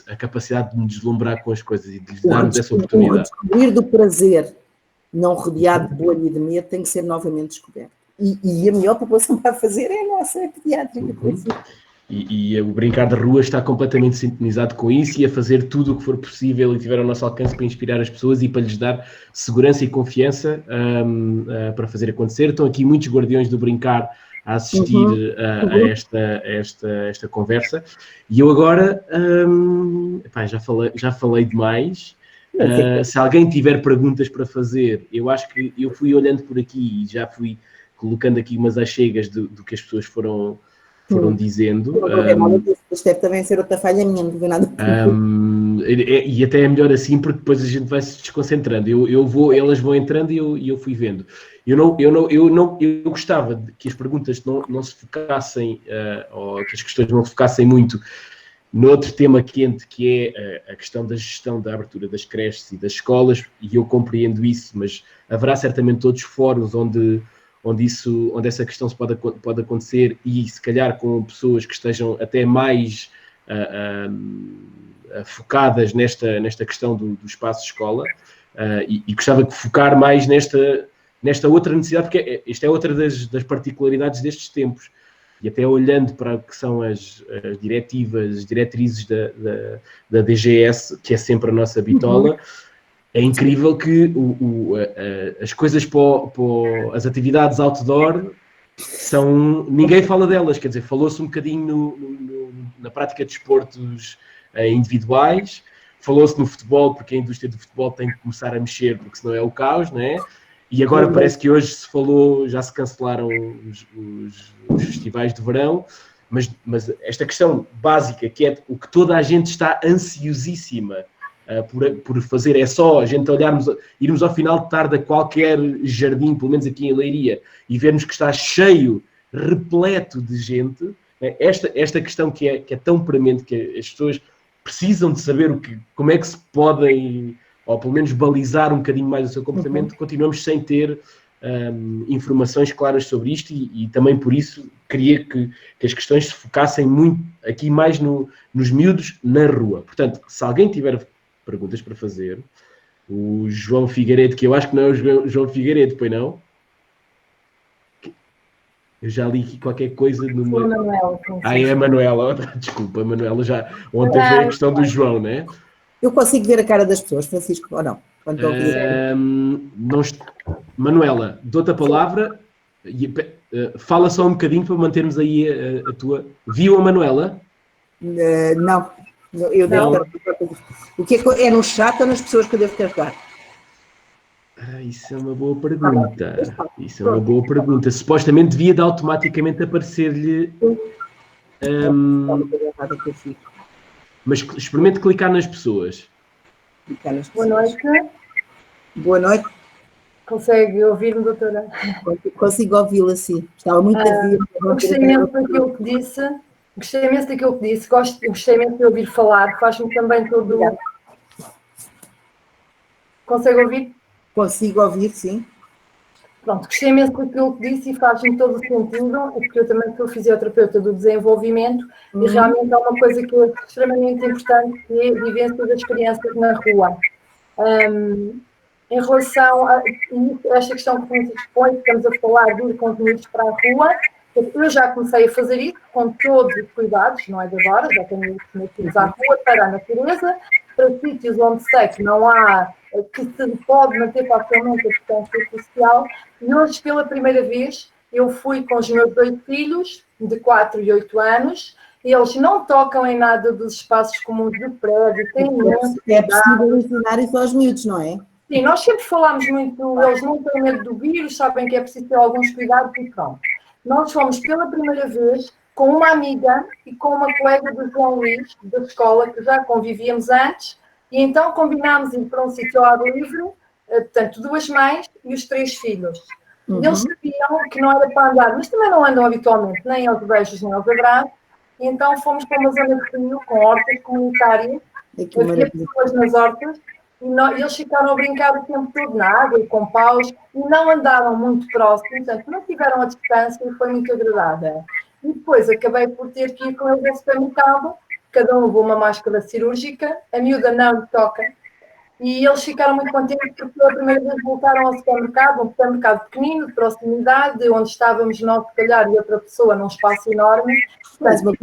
[SPEAKER 2] A capacidade de nos deslumbrar com as coisas e de lhes darmos essa oportunidade.
[SPEAKER 1] O descobrir do prazer, não rodeado de bolha e de medo, tem que ser novamente descoberto. E a melhor população para fazer é a nossa pediátrica.
[SPEAKER 2] E o Brincar de Rua está completamente sintonizado com isso e a fazer tudo o que for possível e tiver ao nosso alcance para inspirar as pessoas e para lhes dar segurança e confiança para fazer acontecer. Estão aqui muitos guardiões do Brincar a assistir a esta conversa. E eu agora já falei demais. Se alguém tiver perguntas para fazer, eu acho que eu fui olhando por aqui e já fui colocando aqui umas achegas do que as pessoas foram dizendo.
[SPEAKER 1] Isto deve também ser outra falha minha, não vou nada.
[SPEAKER 2] E até é melhor assim, porque depois a gente vai se desconcentrando. Elas vão entrando e eu fui vendo. Eu gostava de que as perguntas não se focassem, ou que as questões não se focassem muito no outro tema quente, que é a questão da gestão da abertura das creches e das escolas, e eu compreendo isso, mas haverá certamente outros fóruns onde essa questão se pode acontecer, e se calhar com pessoas que estejam até mais focadas nesta questão do espaço escola, e gostava de focar mais nesta outra necessidade, porque esta é outra das particularidades destes tempos, e até olhando para o que são as diretivas, as diretrizes da DGS, que é sempre a nossa bitola. É incrível que as coisas as atividades outdoor ninguém fala delas, quer dizer, falou-se um bocadinho na prática de desportos individuais, falou-se no futebol, porque a indústria do futebol tem que começar a mexer, porque senão é o caos, não é? E agora parece que hoje se falou, já se cancelaram os festivais de verão, mas esta questão básica, que é o que toda a gente está ansiosíssima por fazer, é só a gente irmos ao final de tarde a qualquer jardim, pelo menos aqui em Leiria, e vermos que está cheio, repleto de gente. Esta questão que é tão premente, que as pessoas precisam de saber como é que se podem, ou pelo menos balizar um bocadinho mais o seu comportamento, continuamos sem ter informações claras sobre isto, e também por isso queria que as questões se focassem muito aqui mais nos miúdos na rua. Portanto, se alguém tiver perguntas para fazer, o João Figueiredo, que eu acho que não é o João Figueiredo, pois não? Eu já li aqui qualquer coisa numa...
[SPEAKER 3] Manuela.
[SPEAKER 2] É a Manuela. Desculpa, a Manuela já... Ontem foi a questão do João, não é?
[SPEAKER 1] Eu consigo ver a cara das pessoas, Francisco, ou não?
[SPEAKER 2] Manuela, dou-te a palavra. Fala só um bocadinho para mantermos aí a tua... Viu a Manuela?
[SPEAKER 1] Não. Eu devo o que é no chat ou nas pessoas que eu devo carregar?
[SPEAKER 2] Isso é uma boa pergunta. Supostamente devia de automaticamente aparecer-lhe... Mas experimente clicar nas pessoas.
[SPEAKER 3] Boa noite.
[SPEAKER 1] Boa noite.
[SPEAKER 3] Consegue ouvir-me, doutora?
[SPEAKER 1] Consigo ouvi-la, sim. Estava muito a ouvir.
[SPEAKER 3] Gostei imenso daquilo que disse. Gostei imenso de ouvir falar. Faz-me também todo... Consegue ouvir?
[SPEAKER 1] Consigo ouvir, sim.
[SPEAKER 3] Pronto, gostei imenso daquilo que disse e faz-me todo o sentido, porque eu também sou fisioterapeuta do desenvolvimento e realmente é uma coisa que é extremamente importante, que é a vivência das crianças na rua. Em relação a esta questão que você expõe, estamos a falar de ir com os miúdos para a rua, eu já comecei a fazer isso com todos os cuidados, não é de agora, já tenho os meus filhos à rua, para a natureza, para sítios onde sei que não há, que se pode manter facilmente a distância social, e hoje, pela primeira vez, eu fui com os meus 2 filhos, de 4 e 8 anos, eles não tocam em nada dos espaços comuns do prédio, têm
[SPEAKER 1] É possível ensinar isso aos miúdos, não é?
[SPEAKER 3] Sim, nós sempre falamos muito, eles não têm medo do vírus, sabem que é preciso ter alguns cuidados e pronto. Nós fomos pela primeira vez com uma amiga e com uma colega do João Luís, da escola, que já convivíamos antes, e então combinámos ir para um sítio ao ar livre, portanto, 2 mães e os 3 filhos. E eles sabiam que não era para andar, mas também não andam habitualmente, nem aos beijos, nem aos abraços, e então fomos para uma zona de rio com hortas comunitárias, havia pessoas nas hortas, e eles ficaram a brincar o tempo todo na água e com paus, e não andaram muito próximos, portanto, não tiveram a distância e foi muito agradável. E depois acabei por ter que ir com eles ao supermercado, cada um levou uma máscara cirúrgica, a miúda não lhe toca, e eles ficaram muito contentes porque pela primeira vez voltaram ao supermercado, um supermercado pequenino, de proximidade, onde estávamos nós, se calhar, e outra pessoa num espaço enorme.
[SPEAKER 1] Mas uma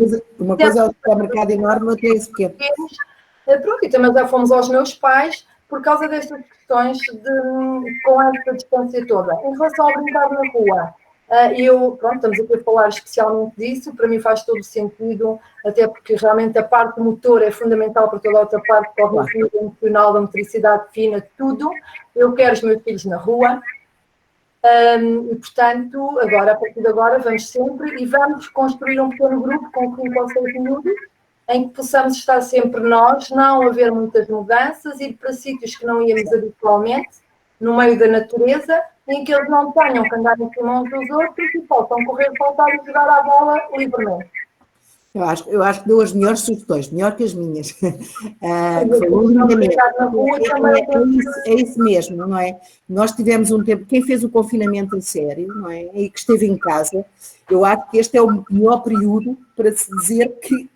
[SPEAKER 1] coisa é o supermercado enorme, outra é esse pequeno.
[SPEAKER 3] Pronto, e também já fomos aos meus pais por causa destas questões com esta distância toda. Em relação ao brincar na rua, estamos aqui a falar especialmente disso, para mim faz todo sentido, até porque realmente a parte motor é fundamental para toda a outra parte, cognitiva, emocional, da motricidade fina, tudo. Eu quero os meus filhos na rua. E, portanto, a partir de agora, vamos sempre e vamos construir um pequeno grupo com 5 ou 6 miúdos, em que possamos estar sempre nós, não haver muitas mudanças, ir para sítios que não íamos habitualmente, no meio da natureza, em que eles não tenham que andar em cima uns dos outros e possam correr, saltar e jogar a bola livremente.
[SPEAKER 1] Eu acho que deu as melhores sugestões, melhor que as minhas. É isso mesmo, não é? Nós tivemos um tempo, quem fez o confinamento em sério, não é? E que esteve em casa, eu acho que este é o melhor período para se dizer que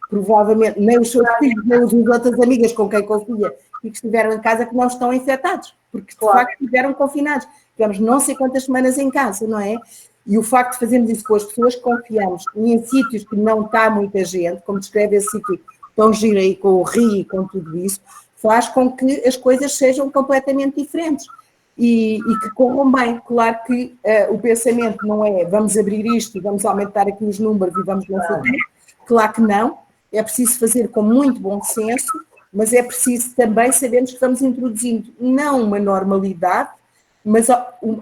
[SPEAKER 1] provavelmente nem os seus filhos, nem as outras amigas com quem confia e que estiveram em casa que não estão infectados, porque de facto estiveram confinados. Tivemos não sei quantas semanas em casa, não é? E o facto de fazermos isso com as pessoas que confiamos e em sítios que não está muita gente, como descreve esse sítio tão giro aí com o rio e com tudo isso, faz com que as coisas sejam completamente diferentes e que corram bem. Claro que o pensamento não é vamos abrir isto e vamos aumentar aqui os números e vamos não sei o quê. Claro que não. É preciso fazer com muito bom senso, mas é preciso também sabermos que estamos introduzindo não uma normalidade, mas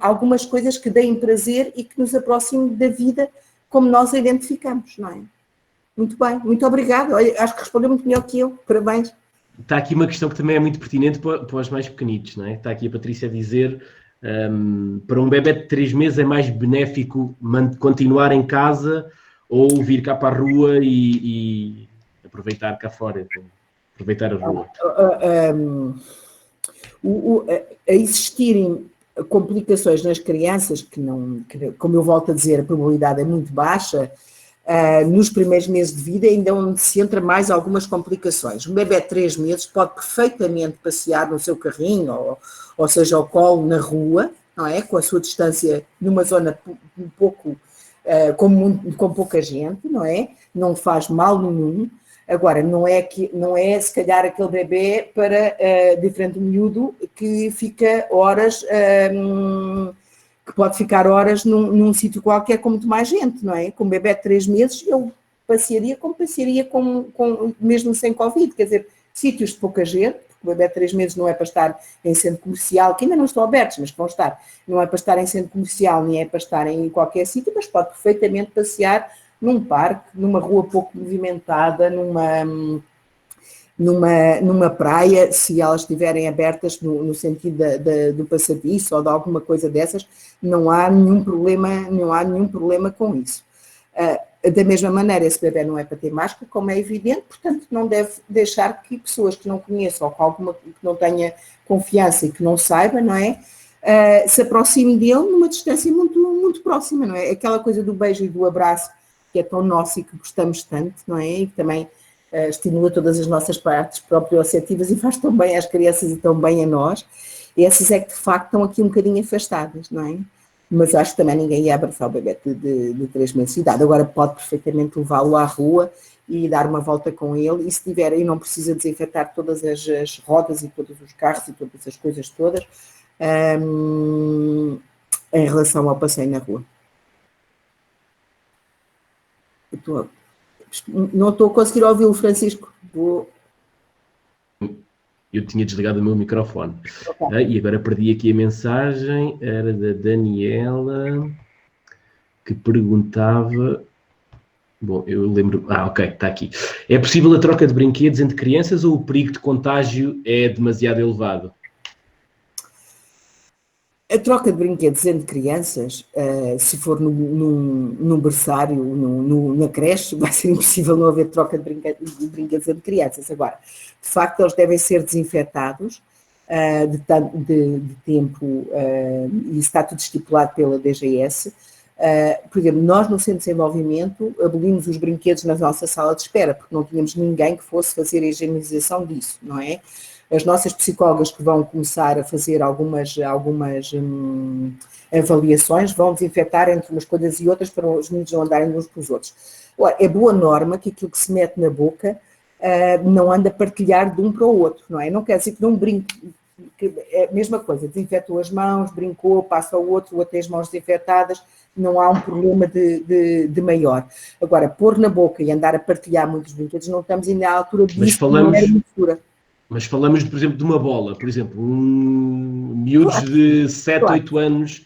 [SPEAKER 1] algumas coisas que deem prazer e que nos aproximem da vida como nós a identificamos, não é? Muito bem, muito obrigada. Olha, acho que respondeu muito melhor que eu. Parabéns.
[SPEAKER 2] Está aqui uma questão que também é muito pertinente para os mais pequenitos, não é? Está aqui a Patrícia a dizer, para um bebé de 3 meses é mais benéfico continuar em casa ou vir cá para a rua e aproveitar cá fora, aproveitar a rua.
[SPEAKER 1] A existirem complicações nas crianças, como eu volto a dizer, a probabilidade é muito baixa, nos primeiros meses de vida ainda onde se entra mais algumas complicações. Um bebé de 3 meses pode perfeitamente passear no seu carrinho, ou seja, ao colo na rua, não é? Com a sua distância numa zona um pouco, com pouca gente, não é? Não faz mal nenhum. Agora, não é se calhar aquele bebê para, diferente do miúdo, que fica horas, que pode ficar horas num sítio qualquer com muito mais gente, não é? Com um bebê de 3 meses, eu passearia mesmo sem Covid, quer dizer, sítios de pouca gente, porque o bebê de 3 meses não é para estar em centro comercial, que ainda não estão abertos, mas que vão estar, não é para estar em centro comercial, nem é para estar em qualquer sítio, mas pode perfeitamente passear num parque, numa rua pouco movimentada, numa praia, se elas estiverem abertas no sentido do passadiço ou de alguma coisa dessas, não há nenhum problema com isso. Da mesma maneira, esse bebê não é para ter máscara, como é evidente, portanto não deve deixar que pessoas que não conheçam ou que não tenha confiança e que não saiba, não é? Se aproxime dele numa distância muito, muito próxima, não é? Aquela coisa do beijo e do abraço que é tão nosso e que gostamos tanto, não é? E que também estimula todas as nossas partes proprioceptivas e faz tão bem às crianças e tão bem a nós. E essas é que de facto estão aqui um bocadinho afastadas, não é? Mas acho que também ninguém ia abraçar o bebê de 3 meses de idade. Agora pode perfeitamente levá-lo à rua e dar uma volta com ele, e se tiver aí não precisa desinfetar todas as rodas e todos os carros e todas as coisas todas em relação ao passeio na rua. Não estou a conseguir ouvi-lo, Francisco.
[SPEAKER 2] Eu tinha desligado o meu microfone. Okay. E agora perdi aqui a mensagem. Era da Daniela, que perguntava... Bom, eu lembro... ok, está aqui. É possível a troca de brinquedos entre crianças ou o perigo de contágio é demasiado elevado?
[SPEAKER 1] A troca de brinquedos entre crianças, se for num berçário, na creche, vai ser impossível não haver troca de brinquedos entre crianças. Agora, de facto, eles devem ser desinfetados de tempo, e isso está tudo estipulado pela DGS. Por exemplo, nós no Centro de Desenvolvimento abolimos os brinquedos na nossa sala de espera, porque não tínhamos ninguém que fosse fazer a higienização disso, não é? As nossas psicólogas que vão começar a fazer algumas avaliações vão desinfetar entre umas coisas e outras para os meninos não andarem uns com os outros. Ora, é boa norma que aquilo que se mete na boca não anda a partilhar de um para o outro, não é? Não quer dizer que não brinque, que é a mesma coisa, desinfetou as mãos, brincou, passa ao outro, o outro tem as mãos desinfetadas, não há um problema de maior. Agora, pôr na boca e andar a partilhar muitos brinquedos, não estamos ainda à altura disso, não é mistura.
[SPEAKER 2] Mas falamos, por exemplo, de uma bola, por exemplo, miúdos de 7, 8 anos...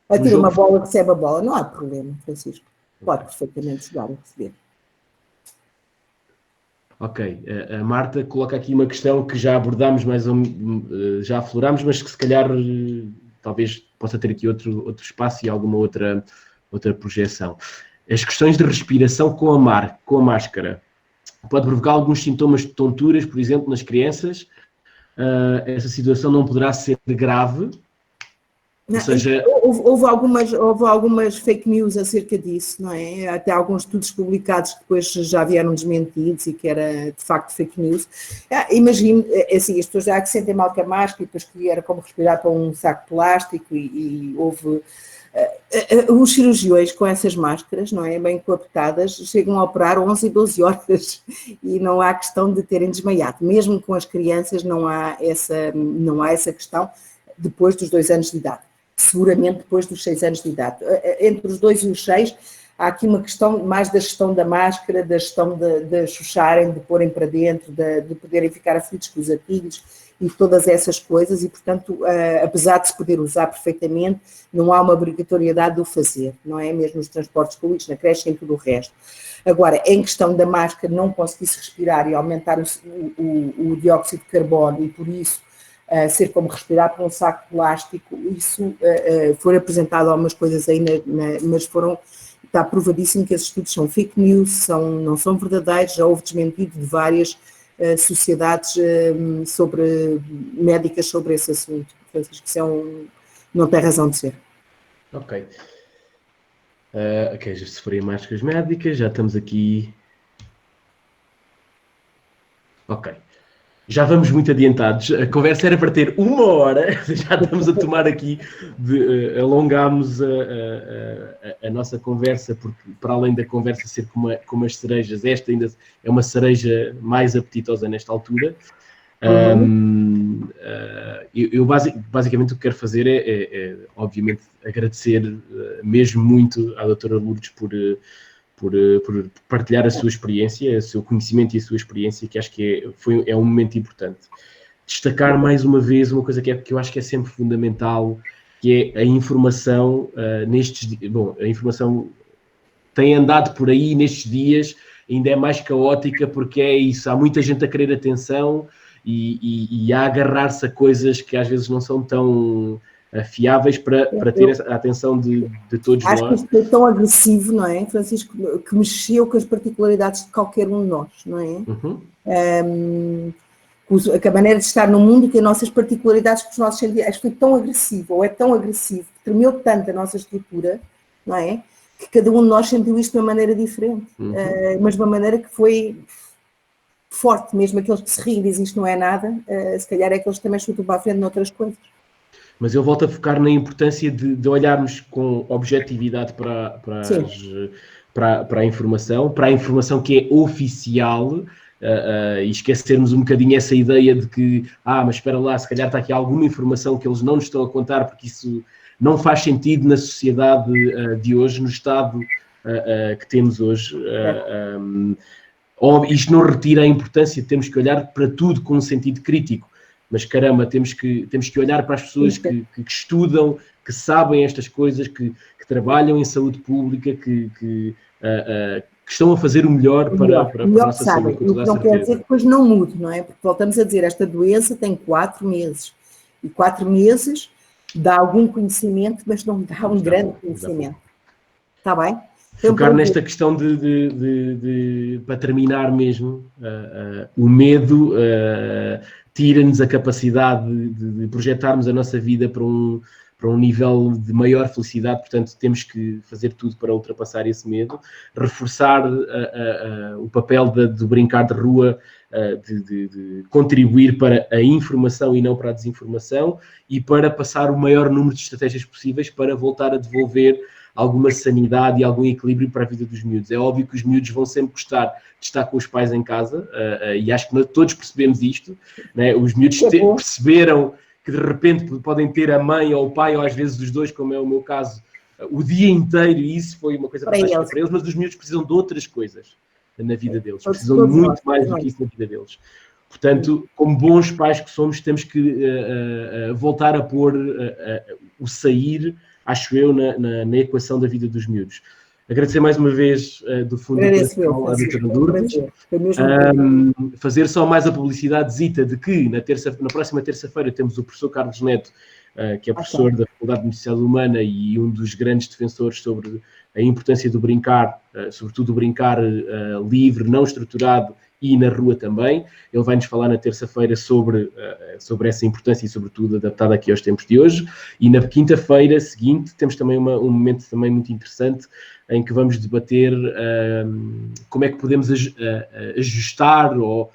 [SPEAKER 1] Atira uma bola, recebe a bola, não há problema, Francisco. Pode perfeitamente jogar e receber.
[SPEAKER 2] Ok, a Marta coloca aqui uma questão que já abordámos, já aflorámos, mas que se calhar talvez possa ter aqui outro espaço e alguma outra projeção. As questões de respiração com a máscara. Pode provocar alguns sintomas de tonturas, por exemplo, nas crianças. Essa situação não poderá ser grave.
[SPEAKER 1] Ou seja... Houve algumas fake news acerca disso, não é? Até alguns estudos publicados que depois já vieram desmentidos e que era de facto fake news. Imagino, assim, as pessoas já que sentem mal com a máscara e depois que era como respirar para um saco de plástico e houve... Os cirurgiões com essas máscaras, não é, bem coaptadas, chegam a operar 11 e 12 horas e não há questão de terem desmaiado. Mesmo com as crianças não há essa questão depois dos 2 anos de idade. Seguramente depois dos 6 anos de idade. Entre os 2 e os 6 há aqui uma questão mais da gestão da máscara, da gestão de chucharem, de porem para dentro, de poderem ficar aflitos com os artigos e todas essas coisas e, portanto, apesar de se poder usar perfeitamente, não há uma obrigatoriedade de o fazer, não é? Mesmo nos transportes públicos, na creche e em tudo o resto. Agora, em questão da máscara, não conseguir-se respirar e aumentar o dióxido de carbono e, por isso, ser como respirar por um saco de plástico, isso foram apresentado algumas coisas aí, mas está provadíssimo que esses estudos são fake news, não são verdadeiros, já houve desmentido de várias sociedades médicas sobre esse assunto. Portanto, isso não tem razão de ser.
[SPEAKER 2] Ok. Ok, já se forem máscaras médicas, já estamos aqui. Ok. Já vamos muito adiantados. A conversa era para ter 1 hora, já estamos a tomar aqui, alongámos a nossa conversa, porque para além da conversa ser como as cerejas, esta ainda é uma cereja mais apetitosa nesta altura. Eu basicamente o que quero fazer é obviamente, agradecer mesmo muito à doutora Lourdes por partilhar a sua experiência, o seu conhecimento e a sua experiência, que acho que é um momento importante. Destacar mais uma vez uma coisa que eu acho que é sempre fundamental, que é a informação nestes dias. Bom, a informação tem andado por aí nestes dias, ainda é mais caótica, porque é isso, há muita gente a querer atenção e a agarrar-se a coisas que às vezes não são tão fiáveis para ter a atenção de todos nós.
[SPEAKER 1] Acho que isto é tão agressivo, não é, Francisco, que mexeu com as particularidades de qualquer um de nós, não é? A maneira de estar no mundo e que as nossas particularidades, que os nossos sentimentos, acho que foi tão agressivo, ou é tão agressivo, que tremeu tanto a nossa estrutura, não é? Que cada um de nós sentiu isto de uma maneira diferente, mas de uma maneira que foi forte, mesmo aqueles que se riem e dizem isto não é nada, se calhar é aqueles que também chutam para a frente noutras coisas.
[SPEAKER 2] Mas eu volto a focar na importância de olharmos com objetividade para a informação que é oficial, e esquecermos um bocadinho essa ideia de que, mas espera lá, se calhar está aqui alguma informação que eles não nos estão a contar, porque isso não faz sentido na sociedade de hoje, no estado que temos hoje. Isto não retira a importância de termos que olhar para tudo com um sentido crítico, mas caramba, temos que olhar para as pessoas que estudam, que sabem estas coisas, que trabalham em saúde pública, que estão a fazer o melhor para a nossa saúde.
[SPEAKER 1] O que não quer dizer que depois não mude, não é? Porque voltamos a dizer, esta doença tem 4 meses. E 4 meses dá algum conhecimento, mas não dá um grande conhecimento. Está bem?
[SPEAKER 2] Focar nesta questão para terminar mesmo, o medo tira-nos a capacidade de projetarmos a nossa vida para um nível de maior felicidade, portanto temos que fazer tudo para ultrapassar esse medo, reforçar o papel do brincar de rua, de contribuir para a informação e não para a desinformação, e para passar o maior número de estratégias possíveis para voltar a devolver alguma sanidade e algum equilíbrio para a vida dos miúdos. É óbvio que os miúdos vão sempre gostar de estar com os pais em casa, e acho que todos percebemos isto, né? Os miúdos perceberam que de repente podem ter a mãe ou o pai, ou às vezes os dois, como é o meu caso, o dia inteiro, e isso foi uma coisa fantástica para eles, mas os miúdos precisam de outras coisas na vida deles, precisam de muito mais do que isso na vida deles. Portanto, como bons pais que somos, temos que voltar a pôr o sair, acho eu, na equação da vida dos miúdos. Agradecer mais uma vez do fundo do coração à doutora Lourdes. Fazer só mais a publicidadezita de que na próxima terça-feira temos o professor Carlos Neto, que é professor da Faculdade de Medicina Humana e um dos grandes defensores sobre a importância do brincar, sobretudo o brincar livre, não estruturado, e na rua também. Ele vai-nos falar na terça-feira sobre essa importância e, sobretudo, adaptada aqui aos tempos de hoje. E na quinta-feira seguinte temos também um momento também muito interessante em que vamos debater como é que podemos ajustar ou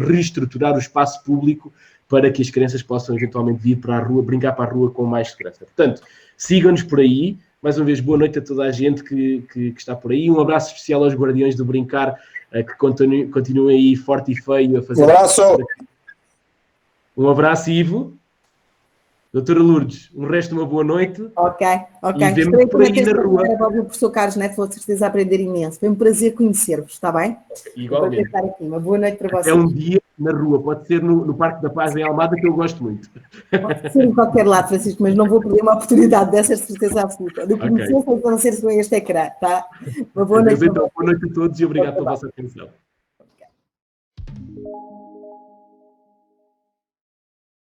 [SPEAKER 2] reestruturar o espaço público para que as crianças possam eventualmente vir para a rua, brincar para a rua com mais segurança. Portanto, sigam-nos por aí. Mais uma vez, boa noite a toda a gente que está por aí. Um abraço especial aos Guardiões do Brincar, que continuem aí forte e feio a fazer...
[SPEAKER 4] Um abraço!
[SPEAKER 2] Um abraço, Ivo. Doutora Lourdes, um resto de uma boa noite.
[SPEAKER 1] Ok.
[SPEAKER 2] E vemos por aí na rua.
[SPEAKER 1] O professor Carlos Neto, vou certeza aprender imenso. Foi um prazer conhecer-vos, está bem?
[SPEAKER 2] Igualmente.
[SPEAKER 1] Estar aqui. Uma boa noite para vocês.
[SPEAKER 2] É um dia na rua, pode ser no Parque da Paz em Almada, que eu gosto muito.
[SPEAKER 1] Pode ser em qualquer lado, Francisco, mas não vou perder uma oportunidade dessa, certeza absoluta. De conhecer, sem ser sobre este ecrã, tá? Uma boa noite.
[SPEAKER 2] Então, boa noite a todos e obrigado pela vossa atenção.